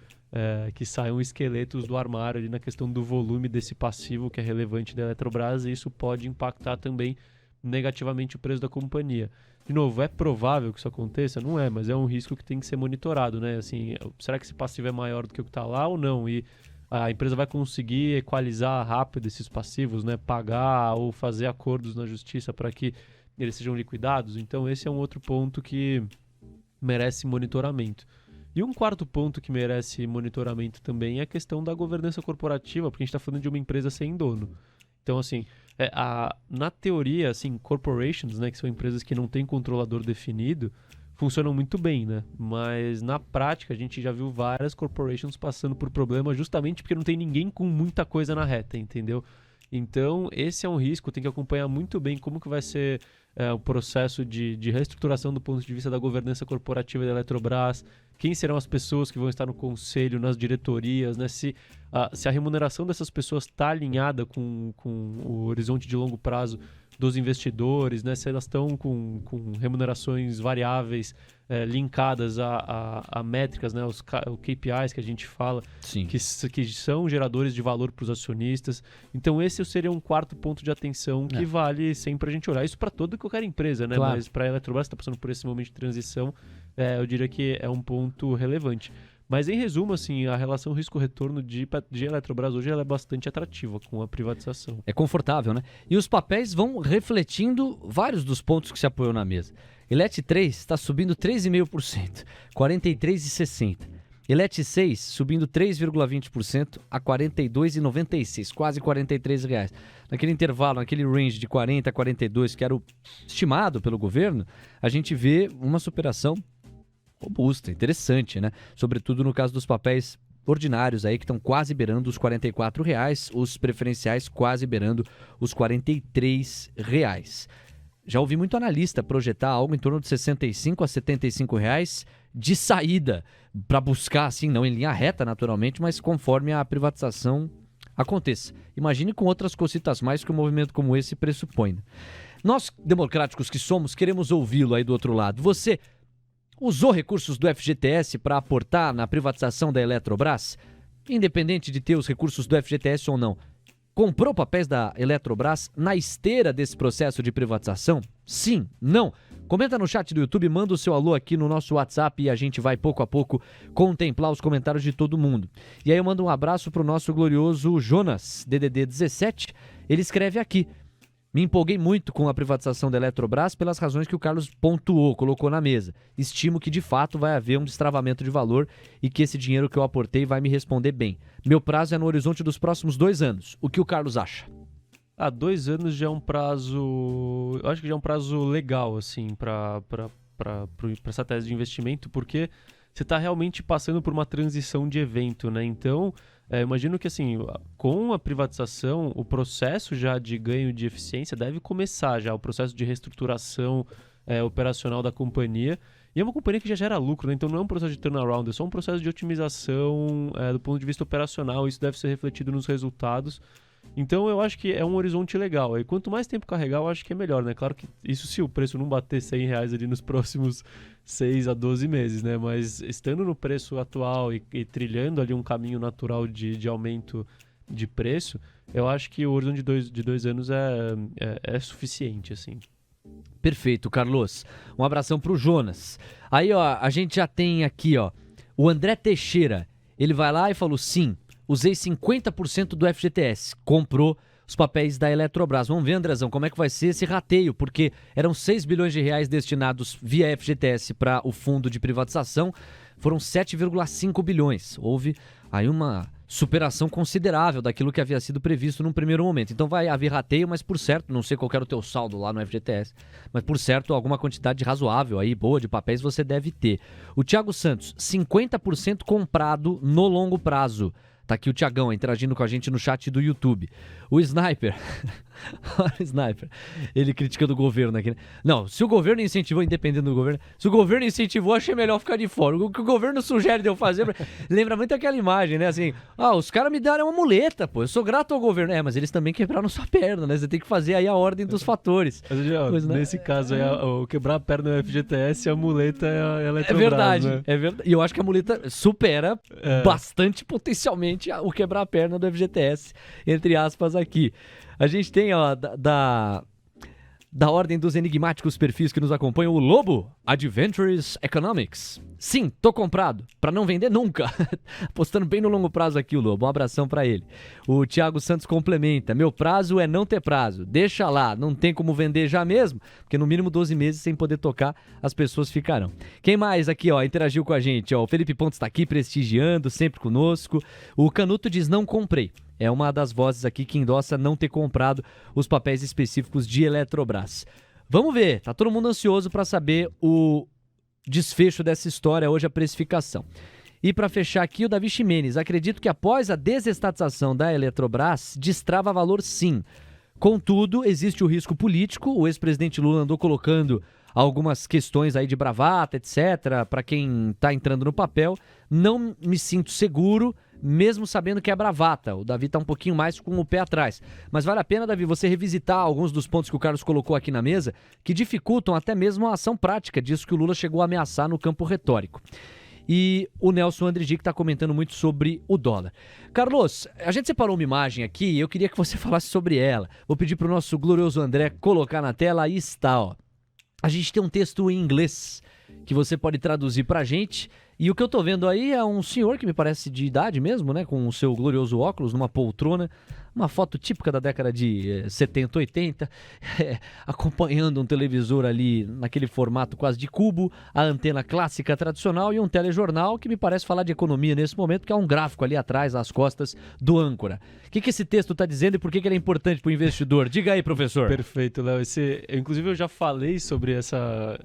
que saiam esqueletos do armário ali na questão do volume desse passivo que é relevante da Eletrobras, e isso pode impactar também negativamente o preço da companhia. De novo, é provável que isso aconteça? Não é, mas é um risco que tem que ser monitorado, né? Assim, será que esse passivo é maior do que o que está lá ou não? E a empresa vai conseguir equalizar rápido esses passivos, né? Pagar ou fazer acordos na justiça para que eles sejam liquidados. Então esse é um outro ponto que merece monitoramento. E um quarto ponto que merece monitoramento também é a questão da governança corporativa, porque a gente está falando de uma empresa sem dono. Então, assim, na teoria, assim, corporations, né, que são empresas que não têm controlador definido, funcionam muito bem, né? Mas na prática a gente já viu várias corporations passando por problemas justamente porque não tem ninguém com muita coisa na reta, entendeu? Então, esse é um risco, tem que acompanhar muito bem como que vai ser o processo de reestruturação do ponto de vista da governança corporativa da Eletrobras, quem serão as pessoas que vão estar no conselho, nas diretorias, né? Se a remuneração dessas pessoas está alinhada com o horizonte de longo prazo dos investidores, né? Se elas estão com remunerações variáveis linkadas a métricas, né? Os KPIs que a gente fala, que são geradores de valor para os acionistas. Então esse seria um quarto ponto de atenção que vale sempre a gente olhar. Isso para toda e qualquer empresa, né? Claro. Mas para a Eletrobras, que está passando por esse momento de transição, eu diria que é um ponto relevante. Mas, em resumo, assim, a relação risco-retorno de Eletrobras hoje ela é bastante atrativa com a privatização. É confortável, né? E os papéis vão refletindo vários dos pontos que se apoiou na mesa. Elet 3 está subindo 3,5%, 43,60. Elet 6 subindo 3,20% a 42,96, quase R$43. Naquele intervalo, naquele range de 40 a 42, que era o estimado pelo governo, a gente vê uma superação robusta, interessante, né? Sobretudo no caso dos papéis ordinários aí que estão quase beirando os R$44, os preferenciais quase beirando os R$43. Já ouvi muito analista projetar algo em torno de R$65 a R$75 de saída para buscar, assim, não em linha reta naturalmente, mas conforme a privatização aconteça. Imagine com outras cositas mais que um movimento como esse pressupõe. Nós, democráticos que somos, queremos ouvi-lo aí do outro lado. Você usou recursos do FGTS para aportar na privatização da Eletrobras? Independente de ter os recursos do FGTS ou não, comprou papéis da Eletrobras na esteira desse processo de privatização? Sim? Não? Comenta no chat do YouTube, manda o seu alô aqui no nosso WhatsApp e a gente vai pouco a pouco contemplar os comentários de todo mundo. E aí eu mando um abraço pro nosso glorioso Jonas, DDD 17. Ele escreve aqui: Me empolguei muito com a privatização da Eletrobras pelas razões que o Carlos pontuou, colocou na mesa. Estimo que de fato vai haver um destravamento de valor e que esse dinheiro que eu aportei vai me responder bem. Meu prazo é no horizonte dos próximos 2 anos. O que o Carlos acha? 2 anos já é um prazo... Eu acho que já é um prazo legal, assim, para essa tese de investimento, porque você está realmente passando por uma transição de evento, né? Então, imagino que, assim, com a privatização, o processo já de ganho de eficiência deve começar já, o processo de reestruturação operacional da companhia. E é uma companhia que já gera lucro, né? Então não é um processo de turnaround, é só um processo de otimização do ponto de vista operacional. Isso deve ser refletido nos resultados. Então eu acho que é um horizonte legal. E quanto mais tempo carregar, eu acho que é melhor, né? Claro que isso se o preço não bater R$100 ali nos próximos 6 a 12 meses, né? Mas estando no preço atual e trilhando ali um caminho natural de aumento de preço, eu acho que o horizonte de 2 anos é suficiente, assim. Perfeito, Carlos. Um abração pro Jonas. Aí, ó, a gente já tem aqui, ó, o André Teixeira. Ele vai lá e falou, sim, usei 50% do FGTS, comprou os papéis da Eletrobras. Vamos ver, Andrezão, como é que vai ser esse rateio, porque eram 6 bilhões de reais destinados via FGTS para o fundo de privatização, foram 7,5 bilhões. Houve aí uma superação considerável daquilo que havia sido previsto num primeiro momento. Então vai haver rateio, mas por certo, não sei qual era o teu saldo lá no FGTS, mas por certo, alguma quantidade razoável aí, boa, de papéis você deve ter. O Thiago Santos, 50% comprado no longo prazo. Tá aqui o Thiagão interagindo com a gente no chat do YouTube. O Sniper, olha o Sniper, ele criticando o governo aqui, né? Não, se o governo incentivou, independente do governo, se o governo incentivou, achei melhor ficar de fora. O que o governo sugere de eu fazer, lembra muito aquela imagem, né? Assim, os caras me deram uma muleta, pô, eu sou grato ao governo. Mas eles também quebraram sua perna, né? Você tem que fazer aí a ordem dos fatores. Mas, nesse caso, o quebrar a perna no FGTS, a muleta é a Eletrobras, é verdade, né? É verdade. E eu acho que a muleta supera bastante potencialmente o quebrar a perna do FGTS, entre aspas, aqui. A gente tem, ó, da ordem dos enigmáticos perfis que nos acompanham, o Lobo, Adventures Economics. Sim, tô comprado, pra não vender nunca. Apostando bem no longo prazo aqui o Lobo, um abração pra ele. O Thiago Santos complementa, meu prazo é não ter prazo, deixa lá, não tem como vender já mesmo, porque no mínimo 12 meses sem poder tocar, as pessoas ficarão. Quem mais aqui, ó, interagiu com a gente? Ó, o Felipe Pontes tá aqui prestigiando, sempre conosco. O Canuto diz, não comprei. É uma das vozes aqui que endossa não ter comprado os papéis específicos de Eletrobras. Vamos ver, tá todo mundo ansioso para saber o desfecho dessa história, hoje a precificação. E para fechar aqui, o Davi Ximenes. Acredito que após a desestatização da Eletrobras, destrava valor sim. Contudo, existe o risco político. O ex-presidente Lula andou colocando algumas questões aí de bravata, etc., para quem está entrando no papel. Não me sinto seguro, mesmo sabendo que é bravata. O Davi está um pouquinho mais com o pé atrás. Mas vale a pena, Davi, você revisitar alguns dos pontos que o Carlos colocou aqui na mesa, que dificultam até mesmo a ação prática disso que o Lula chegou a ameaçar no campo retórico. E o Nelson Andrigi, que está comentando muito sobre o dólar. Carlos, a gente separou uma imagem aqui e eu queria que você falasse sobre ela. Vou pedir para o nosso glorioso André colocar na tela. Aí está, ó. A gente tem um texto em inglês que você pode traduzir pra gente. E o que eu tô vendo aí é um senhor que me parece de idade mesmo, né? Com o seu glorioso óculos, numa poltrona. Uma foto típica da década de 70, 80. Acompanhando um televisor ali naquele formato quase de cubo. A antena clássica tradicional e um telejornal que me parece falar de economia nesse momento, que é um gráfico ali atrás, às costas do âncora. O que esse texto tá dizendo e por que ele é importante pro investidor? Diga aí, professor. Perfeito, Léo. Inclusive eu já falei sobre essa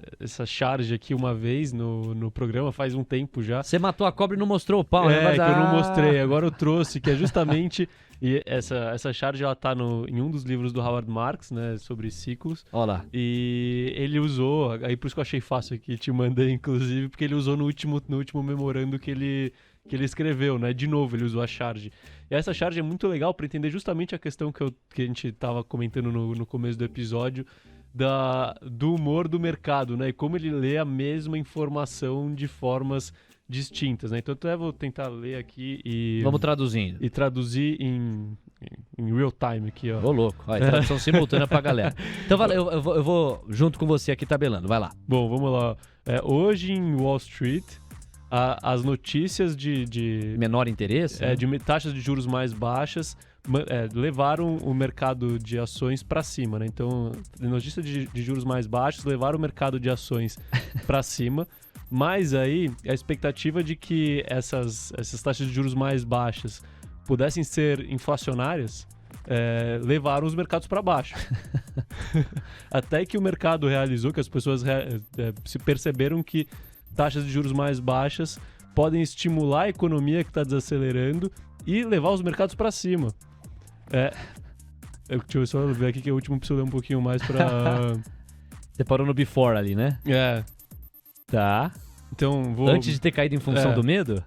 charge aqui uma vez no programa, faz um tempo já. Você matou a cobra e não mostrou o pau, né? Mas, que eu não mostrei, agora eu trouxe, que é justamente... E essa charge, ela tá em um dos livros do Howard Marks, né, sobre ciclos. Olha lá. E ele usou, aí por isso que eu achei fácil aqui, te mandei inclusive, porque ele usou no último memorando que ele escreveu, né, de novo ele usou a charge. E essa charge é muito legal para entender justamente a questão que a gente tava comentando no começo do episódio, do humor do mercado, né, e como ele lê a mesma informação de formas distintas, né? Então eu vou tentar ler aqui e... Vamos traduzindo. E traduzir em real time aqui, ó. Ô, louco. Ó, tradução simultânea pra galera. Então eu vou junto com você aqui tabelando. Vai lá. Bom, vamos lá. Hoje em Wall Street, as notícias de menor interesse, né? De taxas de juros mais baixas levaram o mercado de ações para cima, né? Então, notícia de juros mais baixos levaram o mercado de ações para cima, mas aí a expectativa de que essas taxas de juros mais baixas pudessem ser inflacionárias levaram os mercados para baixo. Até que o mercado realizou, que as pessoas se perceberam que taxas de juros mais baixas podem estimular a economia que está desacelerando e levar os mercados para cima. Deixa eu só ver aqui que é o último, preciso ler um pouquinho mais para... Você parou no before ali, né? Tá. Então, Antes de ter caído em função do medo?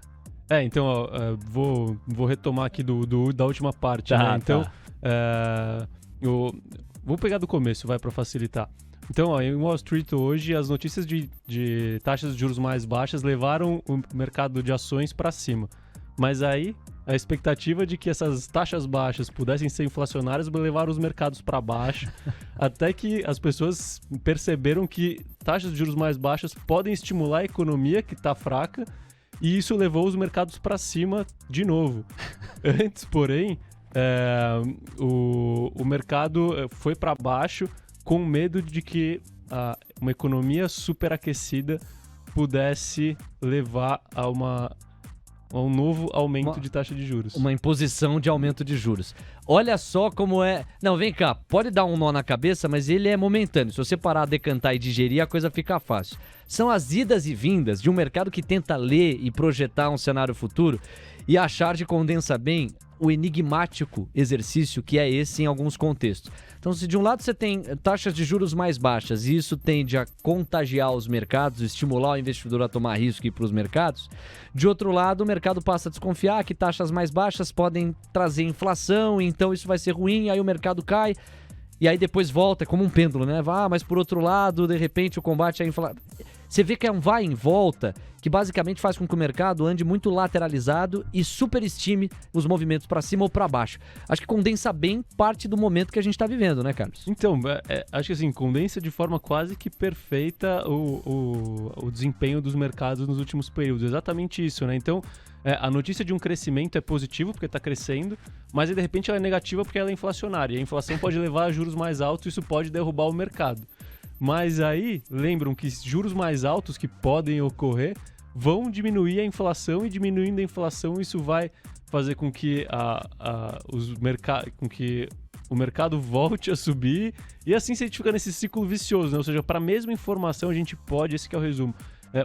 Então, ó, vou retomar aqui da última parte, tá, né? Então, vou pegar do começo, vai, para facilitar. Então, ó, em Wall Street hoje, as notícias de taxas de juros mais baixas levaram o mercado de ações para cima. Mas aí, a expectativa de que essas taxas baixas pudessem ser inflacionárias levaram os mercados para baixo, até que as pessoas perceberam que taxas de juros mais baixas podem estimular a economia que está fraca, e isso levou os mercados para cima de novo. Antes, porém, o mercado foi para baixo com medo de que uma economia superaquecida pudesse levar a um novo aumento de taxa de juros. Uma imposição de aumento de juros. Olha só como é... Não, vem cá, pode dar um nó na cabeça, mas ele é momentâneo. Se você parar, decantar e digerir, a coisa fica fácil. São as idas e vindas de um mercado que tenta ler e projetar um cenário futuro e a Charge condensa bem o enigmático exercício que é esse em alguns contextos. Então, se de um lado você tem taxas de juros mais baixas e isso tende a contagiar os mercados, estimular o investidor a tomar risco e ir para os mercados, de outro lado, o mercado passa a desconfiar que taxas mais baixas podem trazer inflação, então isso vai ser ruim, aí o mercado cai, e aí depois volta, é como um pêndulo, né? Mas por outro lado, de repente, o combate à inflação... Você vê que é um vai em volta que basicamente faz com que o mercado ande muito lateralizado e superestime os movimentos para cima ou para baixo. Acho que condensa bem parte do momento que a gente está vivendo, né, Carlos? Então, acho que assim, condensa de forma quase que perfeita o desempenho dos mercados nos últimos períodos. Exatamente isso, né? Então, a notícia de um crescimento é positivo porque está crescendo, mas aí, de repente ela é negativa porque ela é inflacionária. E a inflação pode levar a juros mais altos e isso pode derrubar o mercado. Mas aí, lembram que juros mais altos que podem ocorrer vão diminuir a inflação, e diminuindo a inflação isso vai fazer com que, o mercado volte a subir, e assim a gente fica nesse ciclo vicioso, né? Ou seja, para a mesma informação a gente pode, esse que é o resumo,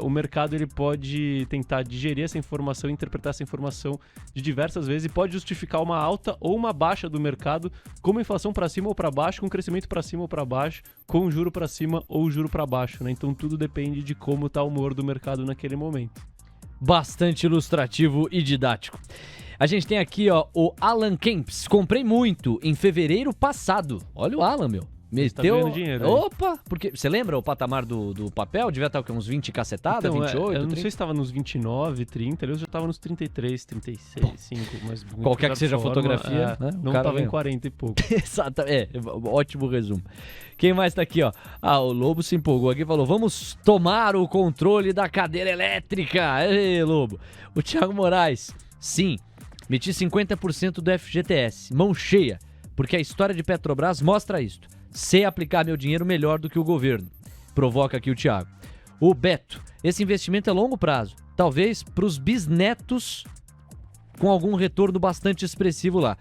o mercado ele pode tentar digerir essa informação, interpretar essa informação de diversas vezes e pode justificar uma alta ou uma baixa do mercado, com uma inflação para cima ou para baixo, com crescimento para cima ou para baixo, com juro para cima ou juro para baixo, né? Então tudo depende de como está o humor do mercado naquele momento. Bastante ilustrativo e didático. A gente tem aqui, ó, o Alan Kempis. Comprei muito em fevereiro passado. Olha o Alan, meu. Meteu... Tá ganhando dinheiro aí. Opa! Porque você lembra o patamar do papel? Devia estar o quê? Uns 20 cacetada, então, 28, eu não 30? sei se estava nos 29, 30, eu já estava nos 33, 36, 5, mas... Qualquer que seja a fotografia, né? Não estava em 40 e pouco. Exato, ótimo resumo. Quem mais tá aqui, ó? O Lobo se empolgou aqui e falou, vamos tomar o controle da cadeira elétrica. Ei, Lobo. O Thiago Moraes, sim, meti 50% do FGTS, mão cheia, porque a história de Petrobras mostra isto. Sei aplicar meu dinheiro melhor do que o governo. Provoca aqui o Thiago. O Beto, esse investimento é longo prazo. Talvez para os bisnetos com algum retorno bastante expressivo lá.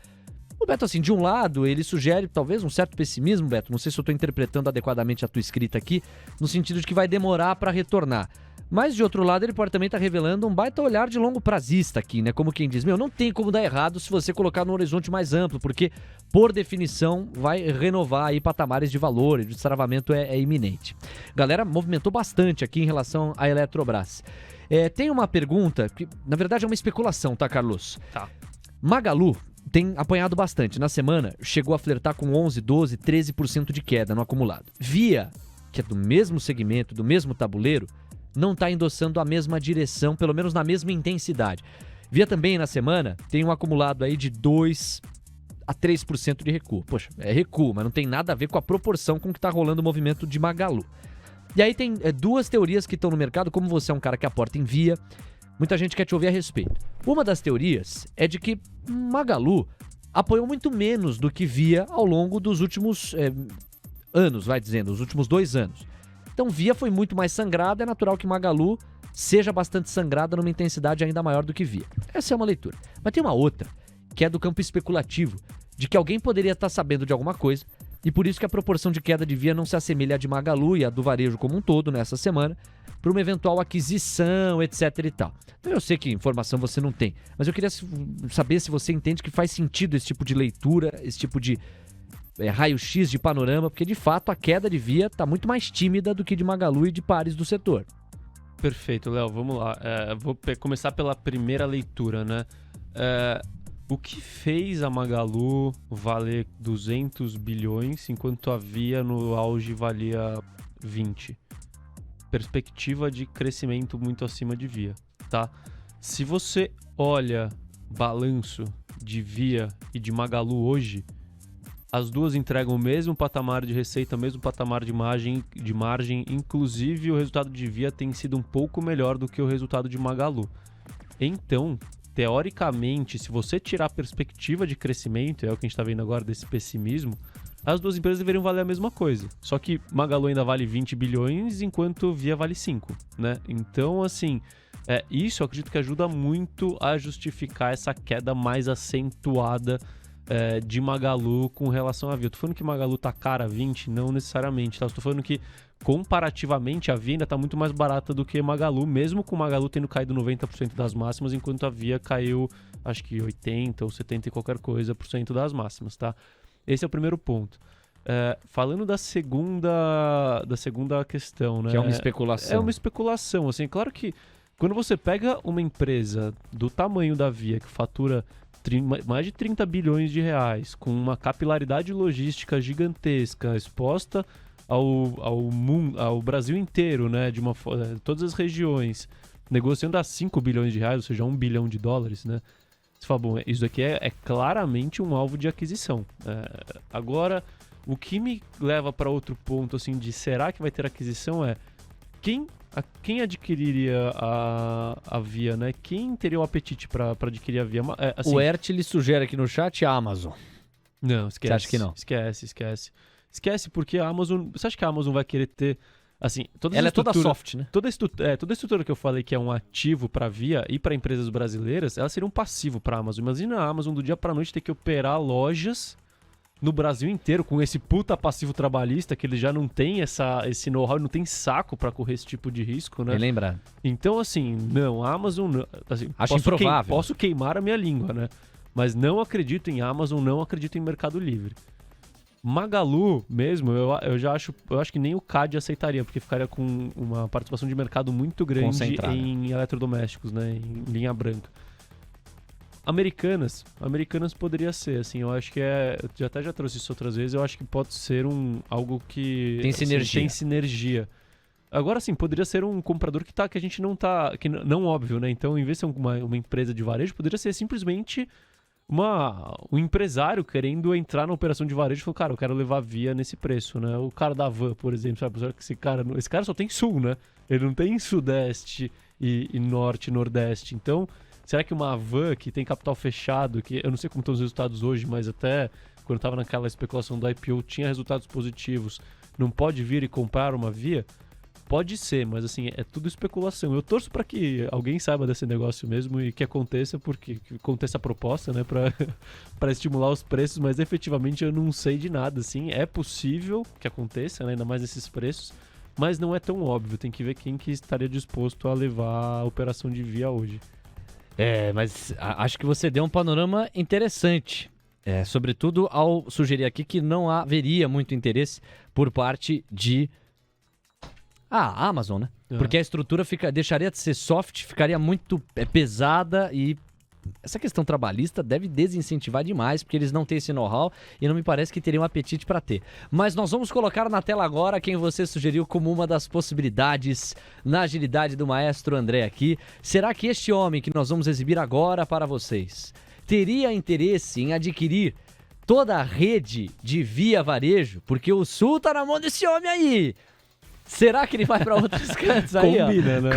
O Beto, assim, de um lado, ele sugere talvez um certo pessimismo, Beto. Não sei se eu estou interpretando adequadamente a tua escrita aqui, no sentido de que vai demorar para retornar. Mas, de outro lado, ele pode também estar revelando um baita olhar de longo prazista aqui, né? Como quem diz, não tem como dar errado se você colocar no horizonte mais amplo, porque, por definição, vai renovar aí patamares de valor, e o destravamento é iminente. Galera movimentou bastante aqui em relação à Eletrobras. Tem uma pergunta, que na verdade é uma especulação, tá, Carlos? Tá. Magalu tem apanhado bastante. Na semana, chegou a flertar com 11, 12, 13% de queda no acumulado. Via, que é do mesmo segmento, do mesmo tabuleiro, não está endossando a mesma direção, pelo menos na mesma intensidade. Via também na semana, tem um acumulado aí de 2 a 3% de recuo. Poxa, é recuo, mas não tem nada a ver com a proporção com que está rolando o movimento de Magalu. E aí tem duas teorias que estão no mercado, como você é um cara que aporta em Via, muita gente quer te ouvir a respeito. Uma das teorias é de que Magalu apoiou muito menos do que Via ao longo dos últimos anos, os últimos 2 anos. Então Via foi muito mais sangrada, é natural que Magalu seja bastante sangrada numa intensidade ainda maior do que Via. Essa é uma leitura. Mas tem uma outra, que é do campo especulativo, de que alguém poderia estar sabendo de alguma coisa, e por isso que a proporção de queda de Via não se assemelha à de Magalu e à do varejo como um todo nessa semana, para uma eventual aquisição, etc e tal. Então, eu sei que informação você não tem, mas eu queria saber se você entende que faz sentido esse tipo de leitura, esse tipo de raio-x de panorama, porque de fato a queda de Via está muito mais tímida do que de Magalu e de pares do setor. Perfeito, Léo, vamos lá. Vou começar pela primeira leitura, né? O que fez a Magalu valer 200 bilhões, enquanto a Via no auge valia 20? Perspectiva de crescimento muito acima de Via, tá? Se você olha balanço de Via e de Magalu hoje, as duas entregam o mesmo patamar de receita, mesmo patamar de margem, inclusive o resultado de Via tem sido um pouco melhor do que o resultado de Magalu. Então, teoricamente, se você tirar a perspectiva de crescimento, é o que a gente está vendo agora desse pessimismo, as duas empresas deveriam valer a mesma coisa. Só que Magalu ainda vale 20 bilhões, enquanto Via vale 5, né? Então, assim, isso eu acredito que ajuda muito a justificar essa queda mais acentuada de Magalu com relação à Via. Eu tô falando que Magalu tá cara 20? Não necessariamente, tá? Eu tô falando que comparativamente a Via ainda tá muito mais barata do que Magalu, mesmo com Magalu tendo caído 90% das máximas, enquanto a Via caiu, acho que 80 ou 70 e qualquer coisa por cento das máximas, tá? Esse é o primeiro ponto. Falando da segunda questão, né? Que é uma especulação. É uma especulação, assim, claro que quando você pega uma empresa do tamanho da Via, que fatura mais de 30 bilhões de reais, com uma capilaridade logística gigantesca, exposta ao Brasil inteiro, né, de todas as regiões, negociando a 5 bilhões de reais, ou seja, $1 bilhão, né? Você fala, bom, isso aqui é claramente um alvo de aquisição. Agora, o que me leva para outro ponto, assim, de será que vai ter aquisição quem adquiriria a Via, né? Quem teria o apetite para adquirir a Via? Assim, o Ert lhe sugere aqui no chat a Amazon. Não, esquece. Você acha que não? Esquece. Esquece porque a Amazon... Você acha que a Amazon vai querer ter... Assim, ela é toda soft, né? Toda a estrutura que eu falei que é um ativo para a Via e para empresas brasileiras, ela seria um passivo para a Amazon. Imagina a Amazon do dia para noite ter que operar lojas no Brasil inteiro com esse puta passivo trabalhista, que ele já não tem esse know-how, não tem saco para correr esse tipo de risco, né? Bem lembrado. Então, assim, não, a Amazon... Assim, acho improvável. Posso queimar a minha língua, né? Mas não acredito em Amazon, não acredito em Mercado Livre. Magalu mesmo, eu acho que nem o CAD aceitaria, porque ficaria com uma participação de mercado muito grande em eletrodomésticos, né, em linha branca. Americanas poderia ser, assim, eu acho que eu até já trouxe isso outras vezes, eu acho que pode ser algo que tem sinergia. Assim, tem sinergia. Agora sim, poderia ser um comprador que a gente não tá, que não óbvio, né? Então, em vez de ser uma empresa de varejo, poderia ser simplesmente um empresário querendo entrar na operação de varejo e falou, cara, eu quero levar Via nesse preço, né? O cara da van, por exemplo, sabe? Esse cara só tem sul, né? Ele não tem sudeste e norte e nordeste. Então, será que uma van que tem capital fechado, que eu não sei como estão os resultados hoje, mas até quando estava naquela especulação do IPO tinha resultados positivos, não pode vir e comprar uma Via? Pode ser, mas assim, é tudo especulação. Eu torço para que alguém saiba desse negócio mesmo e que aconteça, porque aconteça a proposta, né, para estimular os preços, mas efetivamente eu não sei de nada, assim. É possível que aconteça, né, ainda mais nesses preços, mas não é tão óbvio. Tem que ver quem que estaria disposto a levar a operação de Via hoje. Mas acho que você deu um panorama interessante. Sobretudo ao sugerir aqui que não haveria muito interesse por parte de a Amazon, né? Porque a estrutura deixaria de ser soft, ficaria muito pesada e essa questão trabalhista deve desincentivar demais, porque eles não têm esse know-how e não me parece que teriam apetite para ter. Mas nós vamos colocar na tela agora quem você sugeriu como uma das possibilidades na agilidade do maestro André aqui. Será que este homem que nós vamos exibir agora para vocês teria interesse em adquirir toda a rede de Via Varejo? Porque o Sul tá na mão desse homem aí. Será que ele vai para outros cantos aí? Combina, né?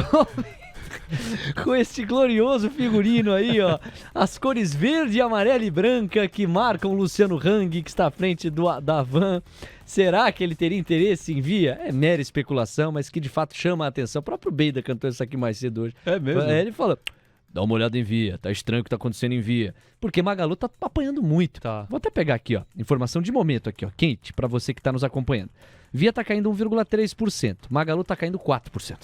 com este glorioso figurino aí, ó. As cores verde, amarela e branca que marcam o Luciano Hang, que está à frente da van. Será que ele teria interesse em Via? É mera especulação, mas que de fato chama a atenção. O próprio Beida cantou isso aqui mais cedo hoje. É mesmo? Ele falou, dá uma olhada em Via, tá estranho o que tá acontecendo em Via. Porque Magalu tá apanhando muito. Tá. Vou até pegar aqui, ó, informação de momento aqui, ó, quente, pra você que tá nos acompanhando. Via tá caindo 1,3%, Magalu tá caindo 4%.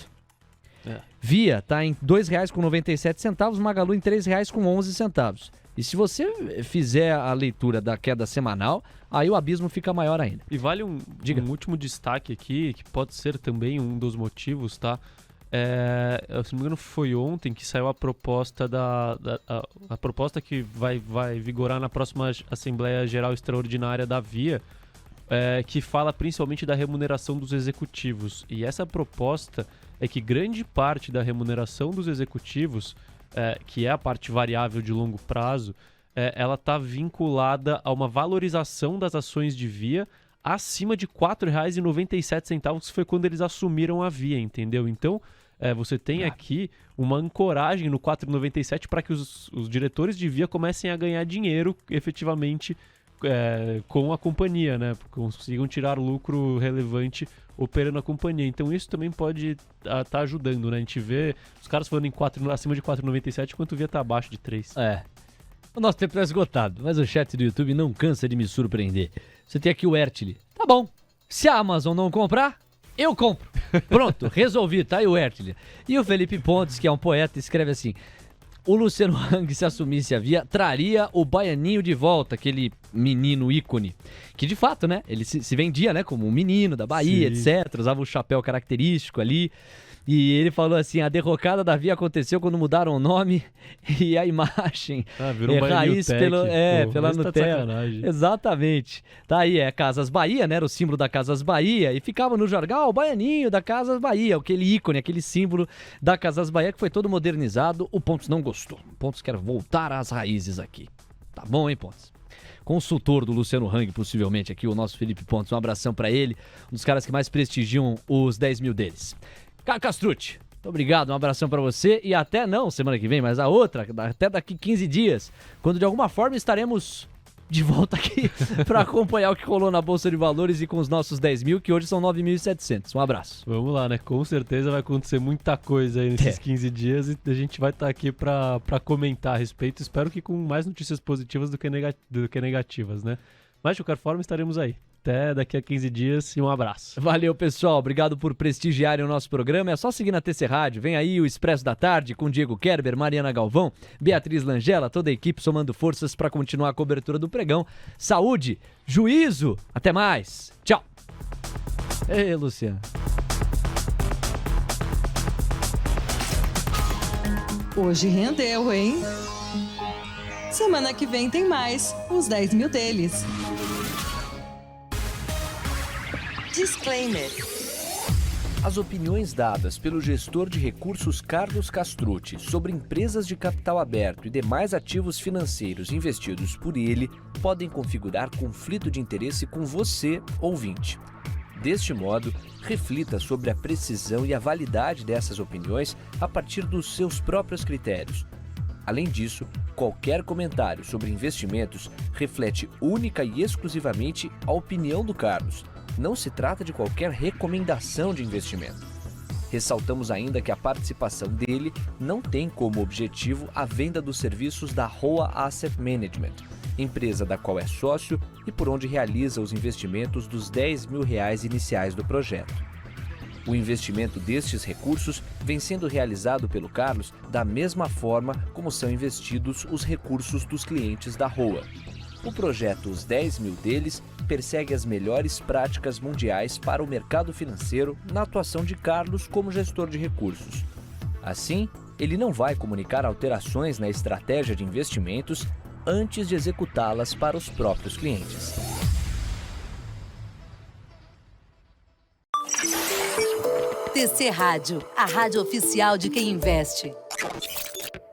Via tá em R$ 2,97, Magalu em R$ 3,11. E se você fizer a leitura da queda semanal, aí o abismo fica maior ainda. E vale um último destaque aqui, que pode ser também um dos motivos, tá? Se não me engano, foi ontem que saiu a proposta a proposta que vai vigorar na próxima Assembleia Geral Extraordinária da Via, que fala principalmente da remuneração dos executivos. E essa proposta é que grande parte da remuneração dos executivos, que é a parte variável de longo prazo, ela está vinculada a uma valorização das ações de Via acima de R$ 4,97, que foi quando eles assumiram a Via, entendeu? Então, você tem aqui uma ancoragem no 4,97 para que os diretores de Via comecem a ganhar dinheiro efetivamente com a companhia, né? Consigam tirar lucro relevante operando a companhia. Então isso também pode estar ajudando, né? A gente vê os caras falando acima de 4,97 enquanto o Via tá abaixo de 3. O nosso tempo tá esgotado, mas o chat do YouTube não cansa de me surpreender. Você tem aqui o Ertli. Tá bom, se a Amazon não comprar, eu compro. Pronto, resolvi, tá aí o Ertli. E o Felipe Pontes, que é um poeta, escreve assim: o Luciano Hang, se assumisse a Via, traria o Baianinho de volta, aquele menino ícone, que de fato, né, ele se vendia, né, como um menino da Bahia, Sim. etc, usava o chapéu característico ali, e ele falou assim, a derrocada da Via aconteceu quando mudaram o nome e a imagem, Virou um raiz pela Nutella. Sacanagem. Exatamente. Tá aí, Casas Bahia, né? Era o símbolo da Casas Bahia. E ficava no jargão, o baianinho da Casas Bahia. Aquele ícone, aquele símbolo da Casas Bahia que foi todo modernizado. O Pontos não gostou. O Pontos quer voltar às raízes aqui. Tá bom, hein, Pontos? Consultor do Luciano Hang, possivelmente, aqui, o nosso Felipe Pontes. Um abração pra ele. Um dos caras que mais prestigiam os 10 mil deles. Caio Castrucci, muito obrigado, um abração pra você e até não semana que vem, mas a outra, até daqui 15 dias, quando de alguma forma estaremos de volta aqui pra acompanhar o que rolou na Bolsa de Valores e com os nossos 10 mil, que hoje são 9.700. Um abraço. Vamos lá, né? Com certeza vai acontecer muita coisa aí nesses 15 dias e a gente vai estar aqui pra comentar a respeito. Espero que com mais notícias positivas do que negativas, né? Mas de qualquer forma estaremos aí. Até daqui a 15 dias e um abraço. Valeu, pessoal. Obrigado por prestigiarem o nosso programa. É só seguir na TC Rádio. Vem aí o Expresso da Tarde com Diego Kerber, Mariana Galvão, Beatriz Langella, toda a equipe somando forças para continuar a cobertura do pregão. Saúde, juízo. Até mais. Tchau. Ei, Luciano. Hoje rendeu, hein? Semana que vem tem mais, os 10 mil deles. Disclaimer. As opiniões dadas pelo gestor de recursos Carlos Castrucci sobre empresas de capital aberto e demais ativos financeiros investidos por ele podem configurar conflito de interesse com você, ouvinte. Deste modo, reflita sobre a precisão e a validade dessas opiniões a partir dos seus próprios critérios. Além disso, qualquer comentário sobre investimentos reflete única e exclusivamente a opinião do Carlos. Não se trata de qualquer recomendação de investimento. Ressaltamos ainda que a participação dele não tem como objetivo a venda dos serviços da Roa Asset Management, empresa da qual é sócio e por onde realiza os investimentos dos R$10 mil iniciais do projeto. O investimento destes recursos vem sendo realizado pelo Carlos da mesma forma como são investidos os recursos dos clientes da Roa. O projeto Os 10 Mil deles persegue as melhores práticas mundiais para o mercado financeiro na atuação de Carlos como gestor de recursos. Assim, ele não vai comunicar alterações na estratégia de investimentos antes de executá-las para os próprios clientes. TC Rádio, a rádio oficial de quem investe.